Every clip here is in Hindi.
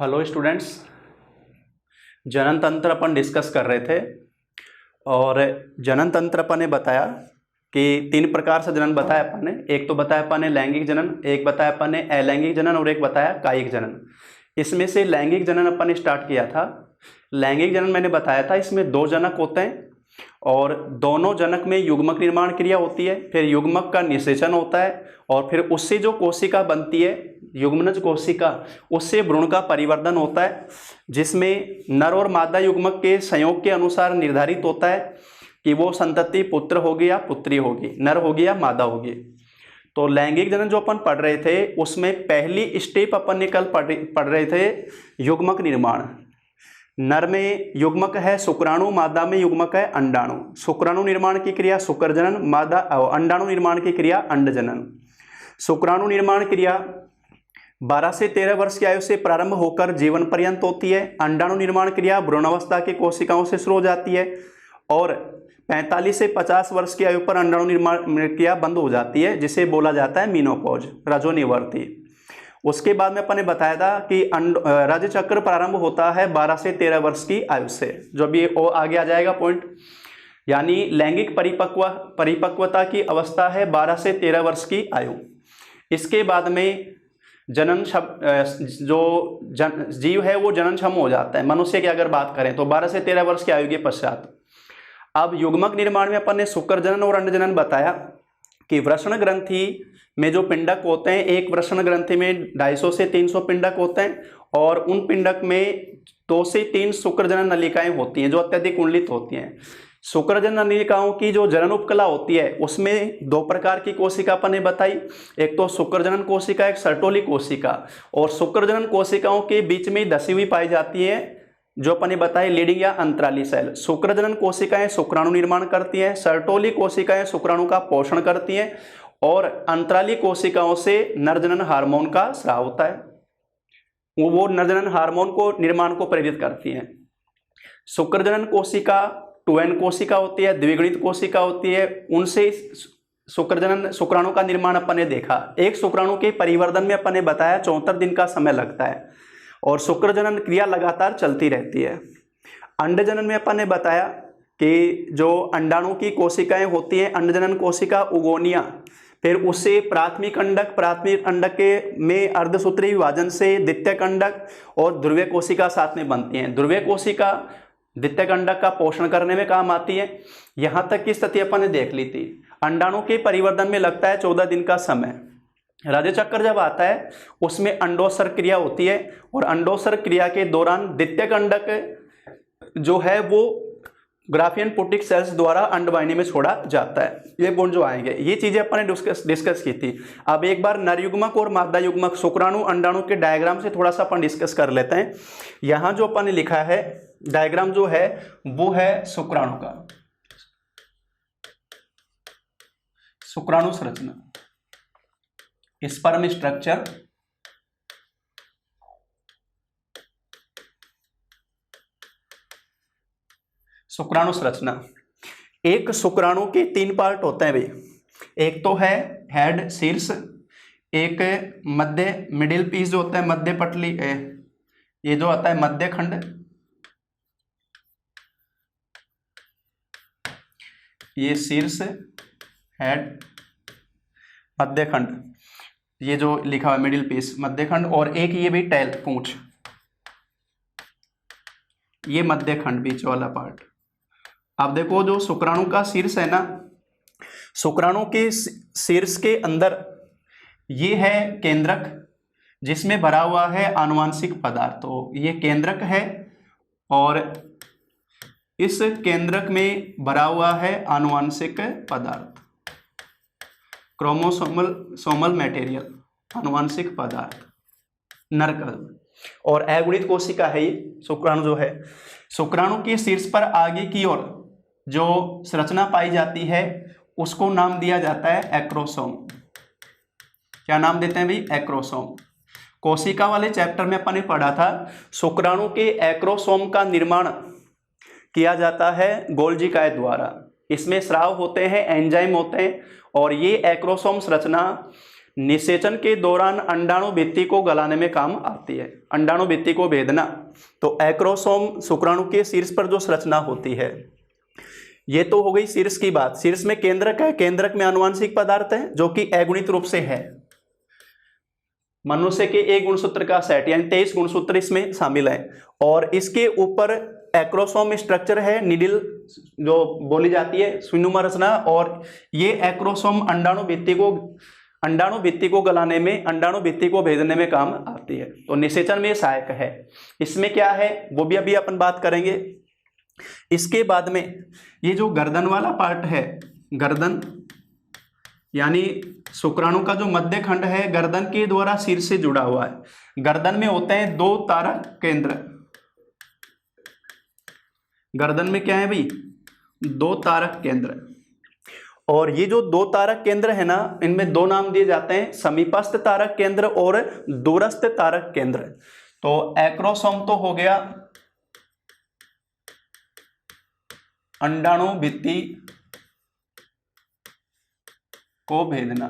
हेलो स्टूडेंट्स, जनन तंत्र अपन डिस्कस कर रहे थे और जनन तंत्र अपन ने बताया कि 3 प्रकार से जनन बताया अपन ने। एक तो बताया अपन ने लैंगिक जनन, एक बताया अपन ने अलैंगिक जनन और एक बताया कायिक जनन। इसमें से लैंगिक जनन अपन ने स्टार्ट किया था। लैंगिक जनन मैंने बताया था इसमें 2 जनक होते हैं और दोनों जनक में युग्मक निर्माण क्रिया होती है, फिर युग्मक का निषेचन होता है और फिर उससे जो कोशिका बनती है युग्मनज कोशिका, उससे भ्रूण का परिवर्धन होता है, जिसमें नर और मादा युग्मक के संयोग के अनुसार निर्धारित होता है कि वो संतति पुत्र होगी या पुत्री होगी, नर होगी या मादा होगी। तो लैंगिक जनन जो अपन पढ़ रहे थे उसमें पहली स्टेप अपन ने कल पढ़ रहे थे युग्मक निर्माण। नर में युग्मक है शुक्राणु, मादा में युग्मक है अंडाणु। शुक्राणु निर्माण की क्रिया शुक्र जनन, मादा अंडाणु निर्माण की क्रिया अंड जनन। शुक्राणु निर्माण क्रिया 12 से 13 वर्ष की आयु से प्रारंभ होकर जीवन पर्यंत होती है। अंडाणु निर्माण क्रिया भ्रूणावस्था की कोशिकाओं से शुरू हो जाती है और 45 से 50 वर्ष की आयु पर अंडाणु निर्माण क्रिया बंद हो जाती है, जिसे बोला जाता है मीनोपॉज, रजोनिवर्ती। उसके बाद में अपन ने बताया था कि रज चक्र प्रारंभ होता है 12 से 13 वर्ष की आयु से, जो भी आगे आ जाएगा पॉइंट। यानी लैंगिक परिपक्वता की अवस्था है 12 से 13 वर्ष की आयु। इसके बाद में जनन जो जीव है वो जननक्षम हो जाता है। मनुष्य की अगर बात करें तो 12 से 13 वर्ष की आयु के पश्चात। अब युग्मक निर्माण में अपन ने शुक्र जनन और अंड जनन बताया कि वृषण ग्रंथि में जो पिंडक होते हैं, एक वृषण ग्रंथि में 250 से 300 पिंडक होते हैं और उन पिंडक में 2 से 3 शुक्रजनन नलिकाएं होती हैं जो अत्यधिक कुंडलित होती हैं। शुक्रजनन नलिकाओं की जो जनन उपकला होती है उसमें 2 प्रकार की कोशिका अपन ने बताई, एक तो शुक्रजनन कोशिका, एक सर्टोली कोशिका। और शुक्रजनन कोशिकाओं के बीच में धसी हुई पाई जाती है जो अपन ने बताई लीडिंग या अंतराली सेल। शुक्रजनन कोशिकाएं शुक्राणु निर्माण करती हैं, सर्टोली कोशिकाएं शुक्राणु का पोषण करती हैं और अंतराली कोशिकाओं से नरजनन हार्मोन का स्राव होता है, वो नरजनन हार्मोन को निर्माण को प्रेरित करती हैं। शुक्रजनन कोशिका 2n कोशिका होती है, द्विगुणित कोशिका होती है, उनसे शुक्राणु का निर्माण अपन ने देखा। एक शुक्राणु के परिवर्धन में अपन ने बताया 74 दिन का समय लगता है और शुक्रजनन क्रिया लगातार चलती रहती है। अंडजनन में अपन ने बताया कि जो अंडाणु की कोशिकाएं होती हैं, अंडजनन कोशिका उगोनिया, फिर उससे प्राथमिक अंडक के में अर्धसूत्री विभाजन से द्वितीयक अंडक और ध्रुवीय कोशिका साथ में बनती हैं। ध्रुवीय कोशिका द्वितीयक अंडक का पोषण करने में काम आती है। यहाँ तक की स्थिति अपन ने देख ली थी। अंडाणु के परिवर्धन में लगता है 14 दिन का समय। रज चक्र जब आता है उसमें अंडोत्सर्ग क्रिया होती है और अंडोत्सर्ग क्रिया के दौरान द्वितीयक अंडक जो है वो ग्राफियन पुटिक सेल्स द्वारा अंडवाहिनी में छोड़ा जाता है। ये गुण जो आएंगे, ये चीजें अपन ने डिस्कस की थी। अब एक बार नर युग्मक और मादा युग्मक शुक्राणु अंडाणु के डायग्राम से थोड़ा सा अपन डिस्कस कर लेते हैं। यहाँ जो अपन ने लिखा है डायग्राम जो है वो है शुक्राणु का, शुक्राणु संरचना, स्पर्म स्ट्रक्चर, शुक्राणु संरचना। एक शुक्राणु के 3 पार्ट होते हैं भाई। एक तो है हेड, शीर्ष, एक मध्य मिडिल पीस जो होता है, मध्य पटली, ये जो आता है मध्य खंड, ये शीर्ष, हेड, मध्य खंड, ये जो लिखा हुआ है मिडिल पीस, मध्य खंड, और एक ये भी टेल, पूंछ, ये मध्य खंड बीच वाला पार्ट। अब देखो जो शुक्राणु का शीर्ष है ना, शुक्राणु के शीर्ष के अंदर ये है केंद्रक जिसमें भरा हुआ है आनुवांशिक पदार्थ। तो ये केंद्रक है और इस केंद्रक में भरा हुआ है आनुवांशिक पदार्थ, क्रोमोसोमल मटेरियल, आनुवांशिक पदार्थ, नरकल। और अगुणित कोशिका है ये शुक्राणु जो है। शुक्राणु के शीर्ष पर आगे की ओर जो संरचना पाई जाती है उसको नाम दिया जाता है एक्रोसोम। क्या नाम देते हैं भाई? एक्रोसोम। कोशिका वाले चैप्टर में अपन ने पढ़ा था शुक्राणु के एक्रोसोम का निर्माण किया जाता है गोल्जी काय द्वारा। इसमें स्राव होते हैं, एंजाइम होते हैं और ये एक्रोसोम संरचना निषेचन के दौरान अंडाणु भित्ति को गलाने में काम आती है, अंडाणु भित्ति को भेदना। तो एक्रोसोम शुक्राणु के शीर्ष पर जो संरचना होती है, ये तो हो गई शीर्ष की बात। शीर्ष में केंद्रक है, केंद्रक में आनुवंशिक पदार्थ है जो कि अगुणित रूप से है। मनुष्य के एक गुणसूत्र का सेट यानी 23 गुणसूत्र इसमें शामिल है, और इसके ऊपर एक्रोसोम स्ट्रक्चर है, निडिल जो बोली जाती है, स्विनुमा रचना, और ये एक्रोसोम अंडाणु भित्ति को गलाने में, अंडाणु भित्ति को भेदने में काम आती है। तो निषेचन में सहायक है। इसमें क्या है वो भी अभी अपन बात करेंगे। इसके बाद में ये जो गर्दन वाला पार्ट है, गर्दन यानी शुक्राणु का जो मध्य खंड है, गर्दन के द्वारा शीर्ष से जुड़ा हुआ है। गर्दन में होते हैं 2 तारक केंद्र। गर्दन में क्या है भाई? 2 तारक केंद्र। और ये जो 2 तारक केंद्र है ना, इनमें 2 नाम दिए जाते हैं, समीपस्थ तारक केंद्र और दूरस्थ तारक केंद्र। तो एक्रोसोम तो हो गया अंडाणु भित्ति को भेदना,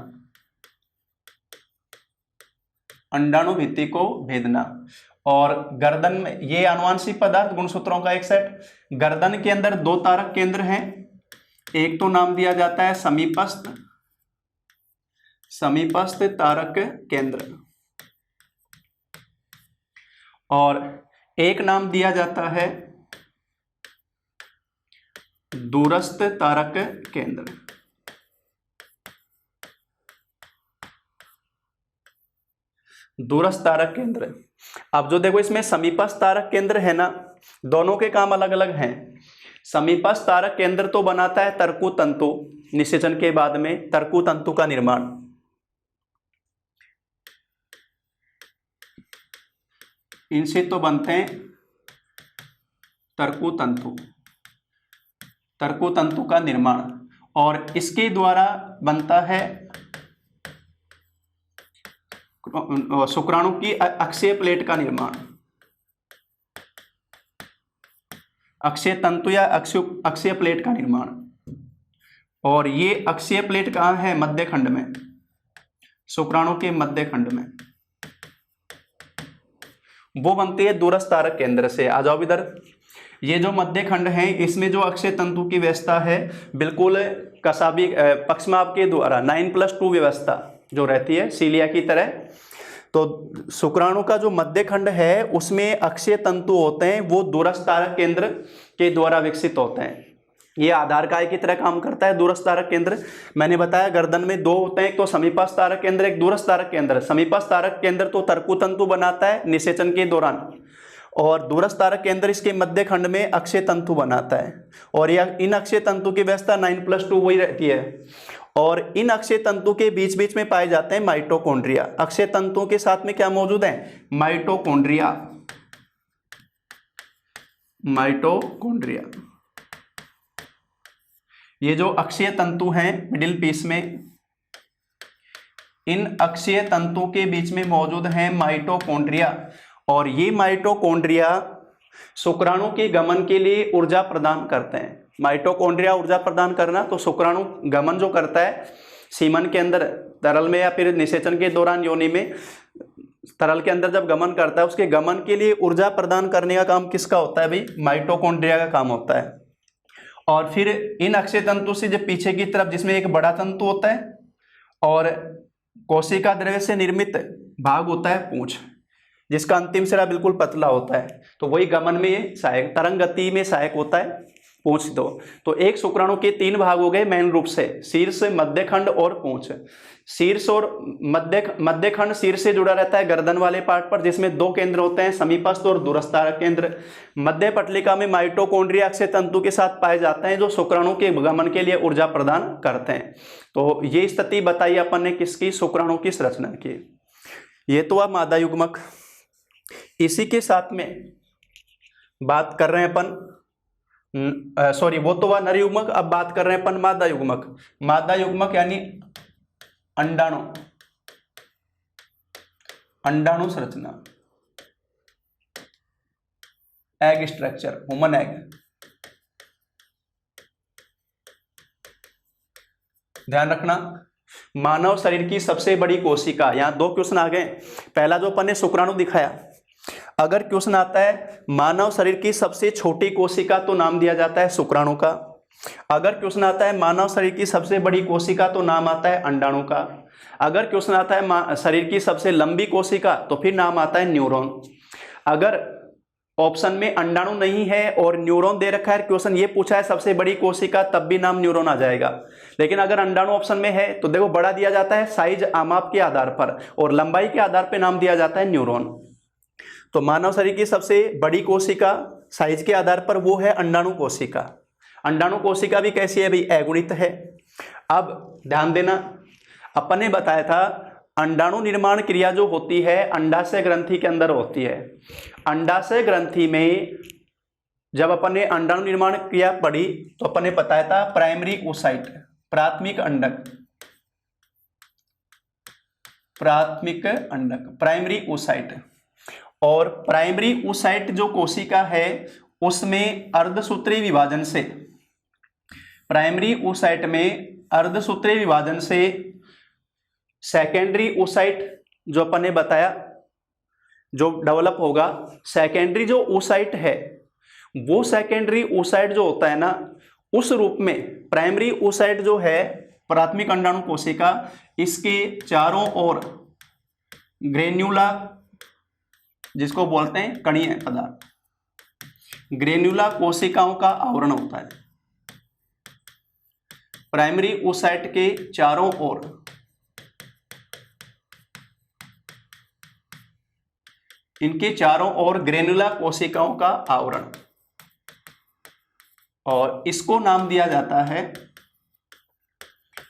अंडाणु भित्ति को भेदना। और गर्दन में ये आनुवंशिक पदार्थ गुणसूत्रों का एक सेट। गर्दन के अंदर 2 तारक केंद्र हैं, एक तो नाम दिया जाता है समीपस्थ तारक केंद्र, और एक नाम दिया जाता है दूरस्थ तारक केंद्र। दूरस्थ तारक केंद्र। अब जो देखो इसमें समीपस्थ तारक केंद्र है ना, दोनों के काम अलग अलग हैं। समीपस्थ तारक केंद्र तो बनाता है तरकु तंतु, निषेचन के बाद में तरकु तंतु का निर्माण। इनसे तो बनते हैं तरकु तंतु का निर्माण, और इसके द्वारा बनता है शुक्राणु की अक्षीय प्लेट का निर्माण। अक्षीय तंतु या अक्षीय प्लेट का निर्माण। और ये अक्षीय प्लेट कहाँ है? मध्य खंड में, शुक्राणु के मध्य खंड में। वो बनती है दूरस्थ तारक केंद्र से। आ जाओ इधर। ये जो मध्य खंड है, इसमें जो अक्षीय तंतु की व्यवस्था है बिल्कुल कसाबी पक्षमाप के द्वारा 9+2 व्यवस्था जो रहती है सीलिया की तरह। तो शुक्राणु का जो मध्य खंड है उसमें अक्षीय तंतु होते हैं, वो दूरस्थ तारक केंद्र के द्वारा विकसित होते हैं। ये आधार काय की तरह काम करता है दूरस्थ तारक केंद्र। मैंने बताया गर्दन में 2 होते हैं, एक तो समीपस्थ तारक केंद्र, एक दूरस्थ तारक केंद्र। समीपस्थ तारक केंद्र तो तरकु तंतु बनाता है निषेचन के दौरान, और दूरस्थ तारक केंद्र इसके मध्य खंड में अक्षीय तंतु बनाता है। और यह इन अक्षीय तंतु की व्यवस्था 9+2 वही रहती है। और इन अक्षीय तंतु के बीच बीच में पाए जाते हैं माइटोकॉन्ड्रिया। अक्षीय तंतुओं के साथ में क्या मौजूद है? माइटोकॉन्ड्रिया। ये जो अक्षीय तंतु हैं मिडिल पीस में, इन अक्षीय तंतु के बीच में मौजूद हैं माइटोकॉन्ड्रिया। और ये माइटोकॉन्ड्रिया शुक्राणु के गमन के लिए ऊर्जा प्रदान करते हैं। माइटोकॉन्ड्रिया ऊर्जा प्रदान करना, तो शुक्राणु गमन जो करता है सीमन के अंदर, तरल में या फिर निषेचन के दौरान योनि में, तरल के अंदर जब गमन करता है, उसके गमन के लिए ऊर्जा प्रदान करने का काम किसका होता है भाई? माइटोकॉन्ड्रिया का काम होता है। और फिर इन अक्षीय तंतु से जब पीछे की तरफ, जिसमें एक बड़ा तंतु होता है और कोशिका द्रव्य से निर्मित भाग होता है पूंछ, जिसका अंतिम सिरा बिल्कुल पतला होता है, तो वही गमन में ये सहायक, तरंग गति में सहायक होता है पूंछ। तो एक शुक्राणु के 3 भाग हो गए मेन रूप से, शीर्ष, मध्य खंड और पूंछ। शीर्ष और मध्य खंड शीर्ष से जुड़ा रहता है गर्दन वाले पार्ट पर, जिसमें 2 केंद्र होते हैं, समीपस्थ और दूरस्थ तारक केंद्र। मध्य पटलिका में माइटोकॉन्ड्रिया अक्षीय तंतु के साथ पाए जाते हैं, जो शुक्राणु के गमन के लिए ऊर्जा प्रदान करते हैं। तो ये स्थिति बताई अपन ने किसकी? शुक्राणु की संरचना की। ये तो अब मादा युग्मक। इसी के साथ में बात कर रहे हैं अपन, सॉरी वो तो वह नर युग्मक, अब बात कर रहे हैं अपन मादा युग्मक। मादा युग्मक यानी अंडाणु संरचना, एग स्ट्रक्चर, ह्यूमन एग। ध्यान रखना, मानव शरीर की सबसे बड़ी कोशिका। यहाँ दो क्वेश्चन आ गए। पहला जो अपन ने शुक्राणु दिखाया, अगर क्वेश्चन आता है मानव शरीर की सबसे छोटी कोशिका तो नाम दिया जाता है शुक्राणु का। अगर क्वेश्चन आता है मानव शरीर की सबसे बड़ी कोशिका तो नाम आता है अंडाणु का। अगर क्वेश्चन आता है शरीर की सबसे लंबी कोशिका तो फिर नाम आता है न्यूरॉन। अगर ऑप्शन में अंडाणु नहीं है और न्यूरॉन दे रखा है, क्वेश्चन ये पूछा है सबसे बड़ी कोशिका, तब भी नाम न्यूरॉन आ जाएगा। लेकिन अगर अंडाणु ऑप्शन में है तो देखो बड़ा दिया जाता है साइज आमाप के आधार पर और लंबाई के आधार पर नाम दिया जाता है न्यूरॉन। तो मानव शरीर की सबसे बड़ी कोशिका साइज के आधार पर वो है अंडाणु कोशिका। अंडाणु कोशिका भी कैसी है भाई, अगुणित है। अब ध्यान देना, अपन ने बताया था अंडाणु निर्माण क्रिया जो होती है अंडाशय ग्रंथि के अंदर होती है। अंडाशय ग्रंथि में जब अपन ने अंडाणु निर्माण क्रिया पढ़ी तो अपन ने बताया था प्राइमरी oocyte, प्राथमिक अंडक, प्राथमिक अंडक, प्राइमरी oocyte। और प्राइमरी oocyte जो कोशिका है उसमें अर्धसूत्री विभाजन से, प्राइमरी oocyte में अर्धसूत्री विभाजन से सेकेंडरी oocyte जो अपन ने बताया जो डेवलप होगा, सेकेंडरी जो oocyte है वो सेकेंडरी oocyte जो होता है ना उस रूप में प्राइमरी oocyte जो है प्राथमिक अंडाणु कोशिका, इसके चारों ओर ग्रेन्युला जिसको बोलते हैं कणीय पदार्थ, ग्रेन्युला कोशिकाओं का आवरण होता है। प्राइमरी oocyte के चारों ओर इनके चारों ओर ग्रेनुला कोशिकाओं का आवरण, और इसको नाम दिया जाता है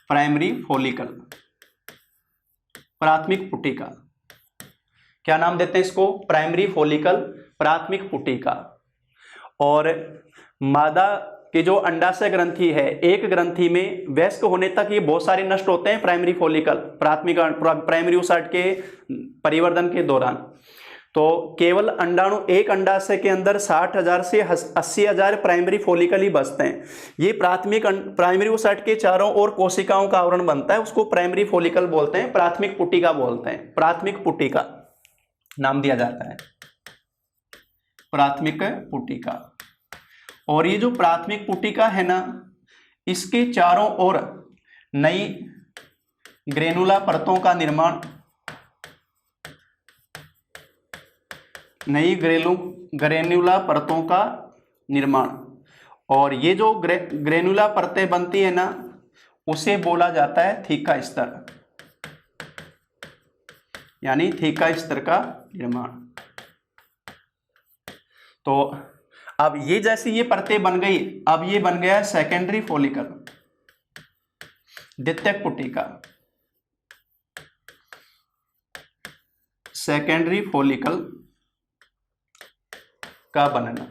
प्राइमरी फॉलिकल, प्राथमिक पुटिका। क्या नाम देते हैं इसको, प्राइमरी फॉलिकल, प्राथमिक पुटिका। और मादा के जो अंडाशय ग्रंथि है, एक ग्रंथि में वयस्क होने तक ये बहुत सारे नष्ट होते हैं प्राइमरी फॉलिकल, प्राइमरी oocyte के परिवर्धन के दौरान। तो केवल अंडाणु एक अंडाशय के अंदर 60,000 से 80,000 प्राइमरी फॉलिकल ही बचते हैं। ये प्राइमरी oocyte के चारों ओर कोशिकाओं का आवरण बनता है, उसको प्राइमरी फॉलिकल बोलते हैं, प्राथमिक पुटिका बोलते हैं। प्राथमिक पुटिका नाम दिया जाता है, प्राथमिक पुटिका। और ये जो प्राथमिक पुटिका है ना, इसके चारों ओर नई ग्रेनुला परतों का निर्माण, नई ग्रेनुला परतों का निर्माण। और ये जो ग्रेनुला परतें बनती है ना उसे बोला जाता है थीका स्तर, यानी थीका स्तर का निर्माण। तो अब ये जैसी ये परतें बन गई, अब ये बन गया सेकेंडरी फॉलिकल, द्वितीयक पुटिका, सेकेंडरी फॉलिकल का बनना।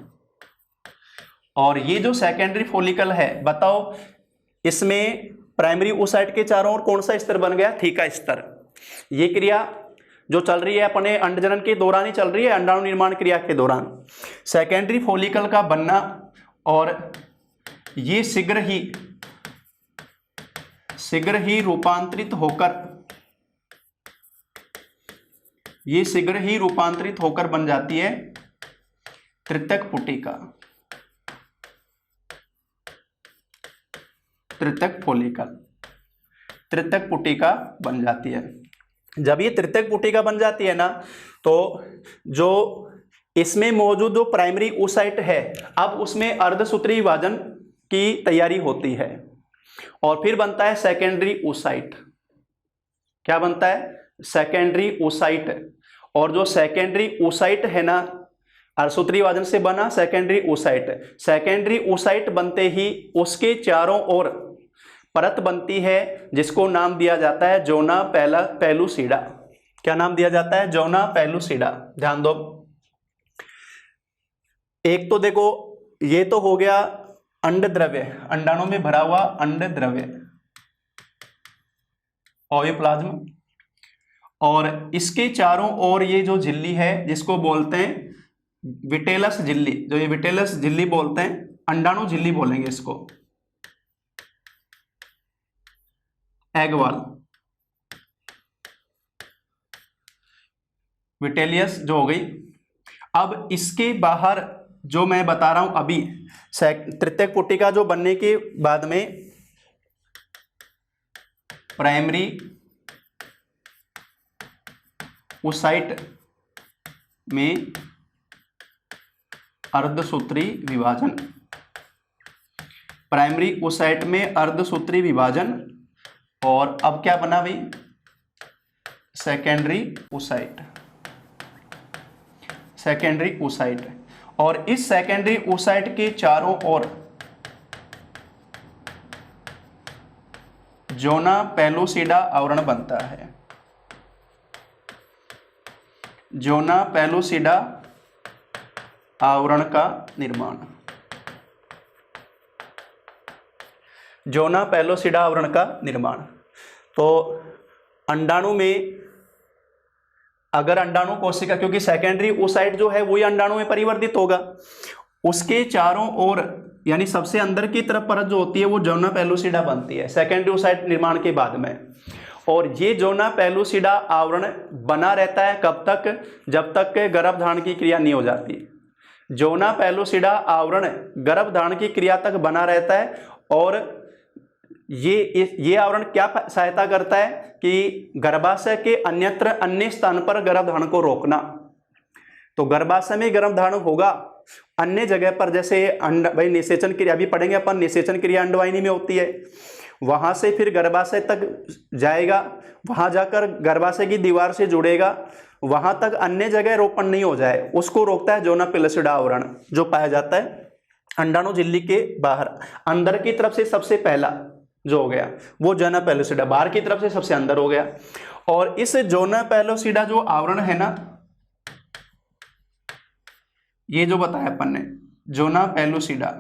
और ये जो सेकेंडरी फॉलिकल है, बताओ इसमें प्राइमरी oocyte के चारों ओर कौन सा स्तर बन गया, थीका स्तर। ये क्रिया जो चल रही है अपने अंडजनन के दौरान ही चल रही है, अंडाणु निर्माण क्रिया के दौरान सेकेंडरी फॉलिकल का बनना। और ये शीघ्र ही रूपांतरित होकर बन जाती है तृतीयक पुटिका, तृतीयक फॉलिकल, तृतीयक पुटिका बन जाती है। जब ये तृतीयक पुटिका बन जाती है ना, तो जो इसमें मौजूद जो प्राइमरी oocyte है, अब उसमें अर्धसूत्री विभाजन की तैयारी होती है और फिर बनता है सेकेंडरी oocyte। क्या बनता है, सेकेंडरी oocyte। और जो सेकेंडरी oocyte है ना, अर्धसूत्री विभाजन से बना सेकेंडरी oocyte। सेकेंडरी oocyte बनते ही उसके चारों ओर परत बनती है जिसको नाम दिया जाता है जोना पेलुसिडा। क्या नाम दिया जाता है, जोना पेलुसिडा। ध्यान दो, एक तो देखो ये तो हो गया अंड द्रव्य, अंडाणु में भरा हुआ अंड द्रव्य, ओविप्लाज्म। और इसके चारों ओर ये जो झिल्ली है जिसको बोलते हैं विटेलस झिल्ली, जो ये विटेलस झिल्ली बोलते हैं, अंडाणु झिल्ली बोलेंगे इसको, एग वॉल। विटेलियस जो हो गई। अब इसके बाहर जो मैं बता रहा हूं अभी, तृतीयक पुटिका जो बनने के बाद में प्राइमरी ओसाइट में अर्धसूत्री विभाजन, प्राइमरी ओसाइट में अर्धसूत्री विभाजन, और अब क्या बना भाई, सेकेंडरी ओसाइट, सेकेंडरी ओसाइट। और इस सेकेंडरी ओसाइट के चारों ओर जोना पेलुसिडा आवरण बनता है, जोना पेलुसिडा आवरण का निर्माण, जोना पेलुसिडा आवरण का निर्माण। तो अंडाणु में अगर अंडाणु कोशिका, क्योंकि सेकेंडरी ओसाइट जो है वही अंडाणु में परिवर्तित होगा, उसके चारों ओर यानी सबसे अंदर की तरफ परत जो होती है वो जोना पेलुसिडा बनती है सेकेंडरी ओसाइट निर्माण के बाद में। और ये जोना पेलुसिडा आवरण बना रहता है कब तक, जब तक गर्भधारण की क्रिया नहीं हो जाती। जोना पेलुसिडा आवरण गर्भधारण की क्रिया तक बना रहता है। और ये आवरण क्या सहायता करता है कि गर्भाशय के अन्यत्र अन्य स्थान पर गर्भधारण को रोकना। तो गर्भाशय में गर्भधारण होगा, अन्य जगह पर जैसे भाई निषेचन क्रिया भी पढ़ेंगे अपन, निषेचन क्रिया अंडवाहिनी में होती है, वहां से फिर गर्भाशय तक जाएगा, वहां जाकर गर्भाशय की दीवार से जुड़ेगा, वहां तक अन्य जगह रोपण नहीं हो जाए, उसको रोकता है जोना पेलुसिडा आवरण जो पाया जाता है अंडाणु झिल्ली के बाहर। अंदर की तरफ से सबसे पहला जो हो गया वो जोना पेलुसिडा, बाहर की तरफ से सबसे अंदर हो गया। और इस जोना पेलुसिडा जो आवरण है ना, ये जो बताया अपन ने जोना पेलुसिडा,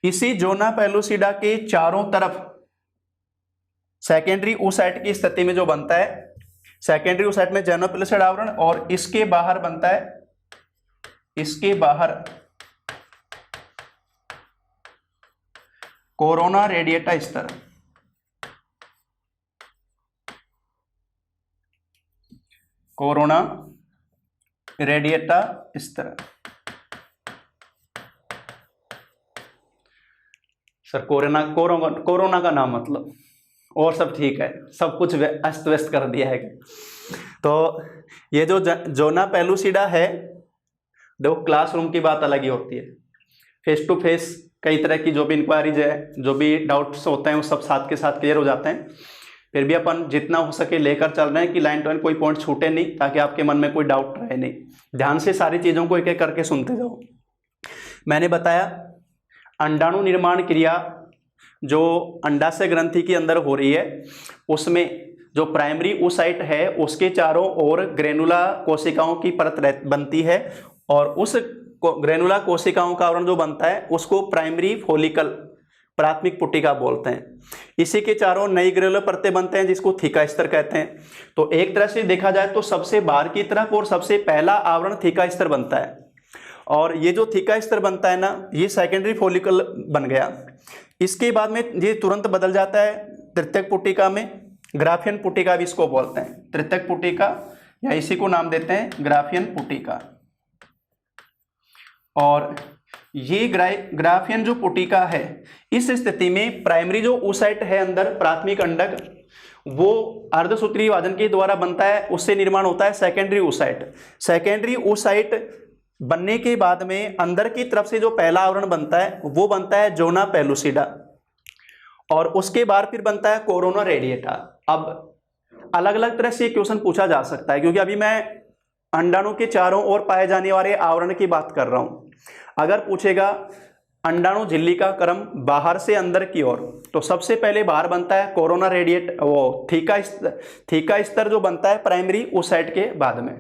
इसी जोना पेलुसिडा के चारों तरफ सेकेंडरी ओसाइट की स्थिति में जो बनता है, सेकेंडरी ओसाइट में जोना पेलुसिडा आवरण, और इसके बाहर बनता है, इसके बाहर कोरोना रेडिएटा स्तर, कोरोना रेडिएटा स्तर। सर कोरोना का नाम मतलब, और सब ठीक है, सब कुछ अस्त व्यस्त कर दिया है। तो ये जो जोना पेलुसिडा है, देखो क्लासरूम की बात अलग ही होती है, फेस टू फेस कई तरह की जो भी इंक्वायरीज है, जो भी डाउट्स होते हैं वो सब साथ के साथ क्लियर हो जाते हैं। फिर भी अपन जितना हो सके लेकर चल रहे हैं कि लाइन टू लाइन कोई पॉइंट छूटे नहीं, ताकि आपके मन में कोई डाउट रहे नहीं। ध्यान से सारी चीज़ों को एक एक करके सुनते जाओ। मैंने बताया अंडाणु निर्माण क्रिया जो अंडाशय ग्रंथि के अंदर हो रही है, उसमें जो प्राइमरी ओसाइट है उसके चारों ओर ग्रेनुला कोशिकाओं की परत बनती है, और उस ग्रेनुला कोशिकाओं का आवरण जो बनता है उसको प्राइमरी फॉलिकल, प्राथमिक पुटिका बोलते हैं। इसी के चारों नई ग्रेनुलर परतें बनते हैं जिसको थीका स्तर कहते हैं। तो एक तरह से देखा जाए तो सबसे बाहर की तरफ और सबसे पहला आवरण थीका स्तर बनता है, और ये जो थीका स्तर बनता है ना, ये सेकेंडरी फॉलिकल बन गया। इसके बाद में ये तुरंत बदल जाता है तृतीयक पुटिका में, ग्राफियन पुटिका भी इसको बोलते हैं, तृतीयक पुटिका, या इसी को नाम देते हैं ग्राफियन पुटिका। और ये ग्राफियन जो पुटिका है, इस स्थिति में प्राइमरी जो ओसाइट है अंदर, प्राथमिक अंडक, वो अर्धसूत्री विभाजन के द्वारा बनता है, उससे निर्माण होता है सेकेंडरी ओसाइट। सेकेंडरी ओसाइट बनने के बाद में अंदर की तरफ से जो पहला आवरण बनता है वो बनता है जोना पेलुसिडा, और उसके बाद फिर बनता है कोरोना रेडिएटा। अब अलग अलग तरह से क्वेश्चन पूछा जा सकता है, क्योंकि अभी मैं अंडाणु के चारों ओर पाए जाने वाले आवरण की बात कर रहा हूं। अगर पूछेगा अंडाणु झिल्ली का क्रम बाहर से अंदर की ओर, तो सबसे पहले बाहर बनता है कोरोना रेडिएट, वो थीका स्तर जो बनता है प्राइमरी ओसाइट के बाद में।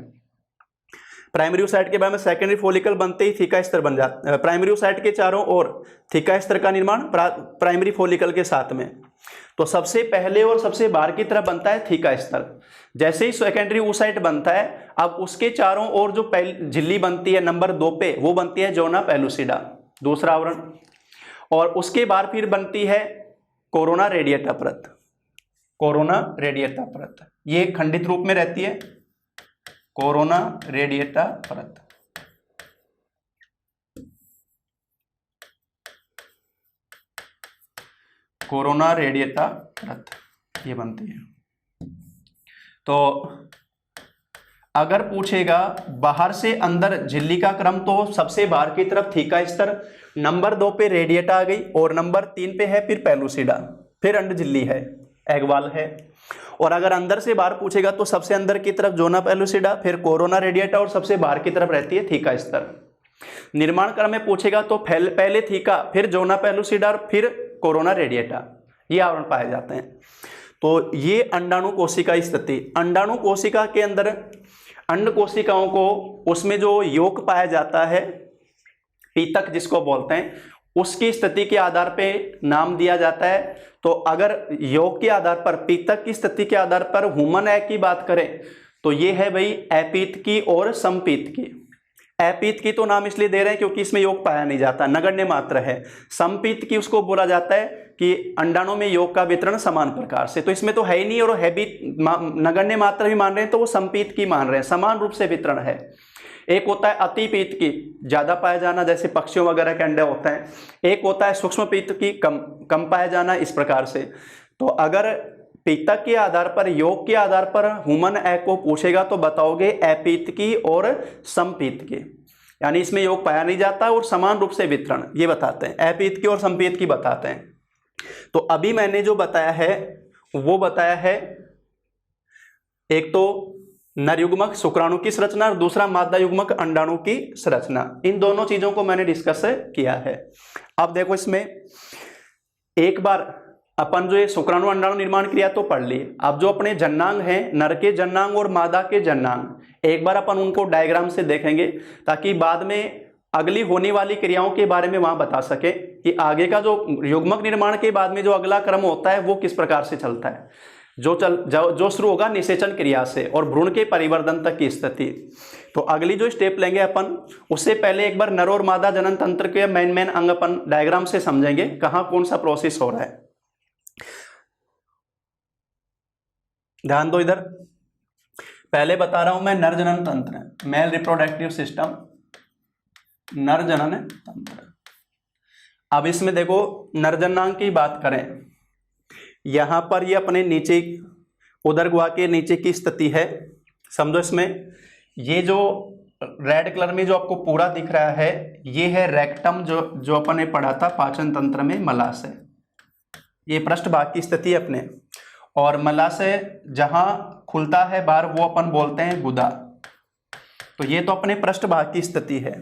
प्राइमरी ओसाइट के बाद में सेकेंडरी फॉलिकल बनते ही थीका स्तर बन जाता है। प्राइमरी ओसाइट के चारों ओर थीका स्तर का निर्माण प्राइमरी फॉलिकल के साथ में। तो सबसे पहले और सबसे बाहर की तरफ बनता है थीका स्तर। जैसे ही सेकेंडरी ओसाइट बनता है, अब उसके चारों ओर जो झिल्ली बनती है नंबर 2 पे, वो बनती है जोना पेलुसिडा, दूसरा आवरण। और उसके बाद फिर बनती है कोरोना रेडिएटा परत। कोरोना रेडिएटा परत, ये खंडित रूप में रहती है, कोरोना रेडिएटा परत। कोरोना रेडिएटा परत ये बनती है। तो अगर पूछेगा बाहर से अंदर झिल्ली का क्रम, तो सबसे बाहर की तरफ थीका स्तर, नंबर 2 पे रेडिएटा आ गई, और नंबर 3 पे है फिर पेलुसिडा, फिर अंड झिल्ली है, एगवाल है। और अगर अंदर से बाहर पूछेगा तो सबसे अंदर की तरफ जोना पेलुसिडा, फिर कोरोना रेडिएटा, और सबसे बाहर की तरफ रहती है थीका स्तर। निर्माण क्रम में पूछेगा तो पहले थीका, फिर जोना पेलुसिडा, और फिर कोरोना रेडिएटा, ये आवरण पाए जाते हैं। तो ये अंडाणु कोशिका स्थिति, अंडाणु कोशिका के अंदर अंड कोशिकाओं को, उसमें जो यौक पाया जाता है, पीतक जिसको बोलते हैं, उसकी स्थिति के आधार पे नाम दिया जाता है। तो अगर यौक के आधार पर, पीतक की स्थिति के आधार पर ह्यूमन एग की बात करें तो ये है भाई अपीत की और समपीत की। अपीत की तो नाम इसलिए दे रहे हैं क्योंकि इसमें यौक पाया नहीं जाता, नगण्य मात्र है। समपीत की उसको बोला जाता है कि अंडाणु में यौक का वितरण समान प्रकार से, तो इसमें तो है ही नहीं, और है भी नगण्य मात्रा भी मान रहे हैं तो वो समपीत की मान रहे हैं, समान रूप से वितरण है। एक होता है अतिपीत की, ज्यादा पाया जाना, जैसे पक्षियों वगैरह के अंडे होते हैं। एक होता है सूक्ष्म पीत की, कम पाया जाना, इस प्रकार से। तो अगर पीतक के आधार पर, योग के आधार पर ह्यूमन एग को पूछेगा तो बताओगे अपीत की और समपीत की, यानी इसमें योग पाया नहीं जाता और समान रूप से वितरण, ये बताते हैं, अपीत की और समपीत की बताते हैं। तो अभी मैंने जो बताया है वो बताया है, एक तो नर युग्मक शुक्राणु की संरचना और दूसरा मादा युग्मक अंडाणु की संरचना, इन दोनों चीजों को मैंने डिस्कस किया है। अब देखो इसमें एक बार अपन जो ये शुक्राणु अंडाणु निर्माण क्रिया तो पढ़ ली, अब जो अपने जन्नांग हैं, नर के जन्नांग और मादा के जन्नांग, एक बार अपन उनको डायग्राम से देखेंगे ताकि बाद में अगली होने वाली क्रियाओं के बारे में वहां बता सके कि आगे का जो युग्मक निर्माण के बाद में जो अगला क्रम होता है वो किस प्रकार से चलता है, जो शुरू होगा निषेचन क्रिया से और भ्रूण के परिवर्धन तक की स्थिति। तो अगली जो स्टेप लेंगे अपन, उससे पहले एक बार नर और मादा जनन तंत्र के मेन अंग अपन डायग्राम से समझेंगे, कहां कौन सा प्रोसेस हो रहा है। ध्यान दो इधर, पहले बता रहा हूं मैं नर जनन तंत्र, मेल रिप्रोडक्टिव सिस्टम, नर जनन तंत्र। अब इसमें देखो नर जन्नांग की बात करें, यहां पर ये अपने नीचे उदर गुहा के नीचे की स्थिति है, समझो। इसमें ये जो रेड कलर में जो आपको पूरा दिख रहा है ये है रेक्टम, जो अपन ने पढ़ा था पाचन तंत्र में, मलाशय, ये पृष्ठभाग की स्थिति है अपने। और मलाशय जहां खुलता है बाहर वो अपन बोलते हैं गुदा। तो ये तो अपने पृष्ठभाग की स्थिति है,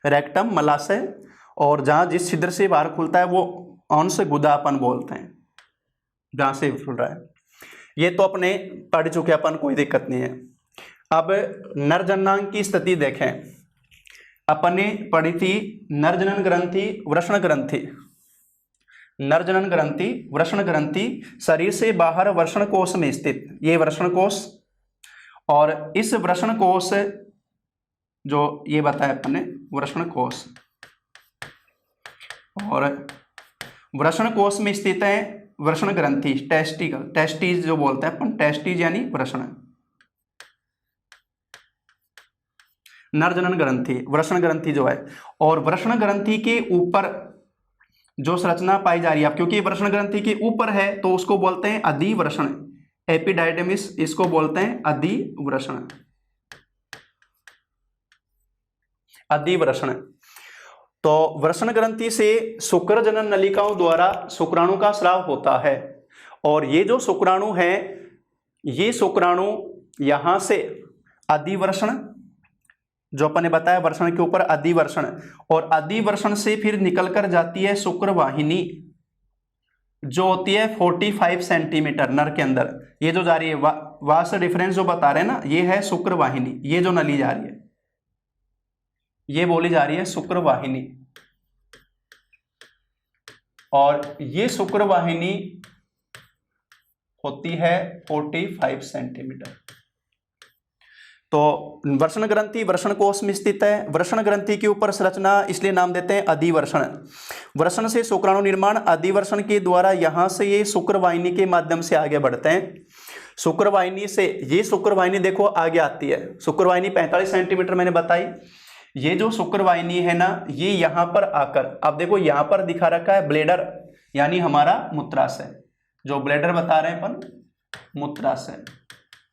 रेक्टम, मलाशय, और जहां जिस छिद्र से बाहर खुलता है वो अंश गुदा अपन बोलते हैं, जहां से खुल रहा है। ये तो अपने पढ़ चुके अपन, कोई दिक्कत नहीं है। अब नर जन्नांग की स्थिति देखें, अपने पढ़ी थी नर जनन ग्रंथि, वृषण ग्रंथि। नर जनन ग्रंथि, वृषण ग्रंथि शरीर से बाहर वृषण कोश में स्थित, ये वृषण कोश, और इस वृषण कोश जो ये बताया अपने वृषण कोश, और वृषण कोश में स्थित है वृषण ग्रंथि, टेस्टिकल, टेस्टिज जो बोलते हैं अपन, टेस्टिज यानी वृषण, नर जनन ग्रंथि, वृषण ग्रंथि जो है। और वृषण ग्रंथि के ऊपर जो संरचना पाई जा रही है, क्योंकि वृषण ग्रंथि के ऊपर है तो उसको बोलते हैं अधिवृषण, एपिडाइडेमिस, इसको बोलते हैं अधिवृषण, अधिवृषण। तो वृषण ग्रंथि से शुक्र जनन नलिकाओं द्वारा शुक्राणु का स्राव होता है, और ये जो शुक्राणु है, ये शुक्राणु यहां से अधिवृषण, जो अपन ने बताया वृषण के ऊपर अधिवृषण, और अधिवृषण से फिर निकलकर जाती है शुक्र वाहिनी, जो होती है 45 सेंटीमीटर नर के अंदर। ये जो जा रही है वास डिफरेंस जो बता रहे हैं ना, ये है शुक्र वाहिनी, ये जो नली जा रही है ये बोली जा रही है शुक्र वाहिनी, और ये शुक्र वाहिनी होती है 45 सेंटीमीटर। तो वृषण ग्रंथि वृषण कोश में स्थित है। वृषण ग्रंथि के ऊपर संरचना इसलिए नाम देते हैं अधिवृषण। वृषण से शुक्राणु निर्माण, अधिवृषण के द्वारा यहाँ से ये शुक्रवाहिनी के माध्यम से आगे बढ़ते हैं। शुक्रवाहिनी से ये शुक्रवाहिनी देखो आगे आती है। शुक्रवाहिनी 45 सेंटीमीटर मैंने बताई। ये जो शुक्रवाहिनी है ना, ये यहाँ पर आकर, अब देखो यहाँ पर दिखा रखा है ब्लेडर, यानी हमारा मूत्राशय, जो ब्लेडर बता रहे हैं अपन मूत्राशय,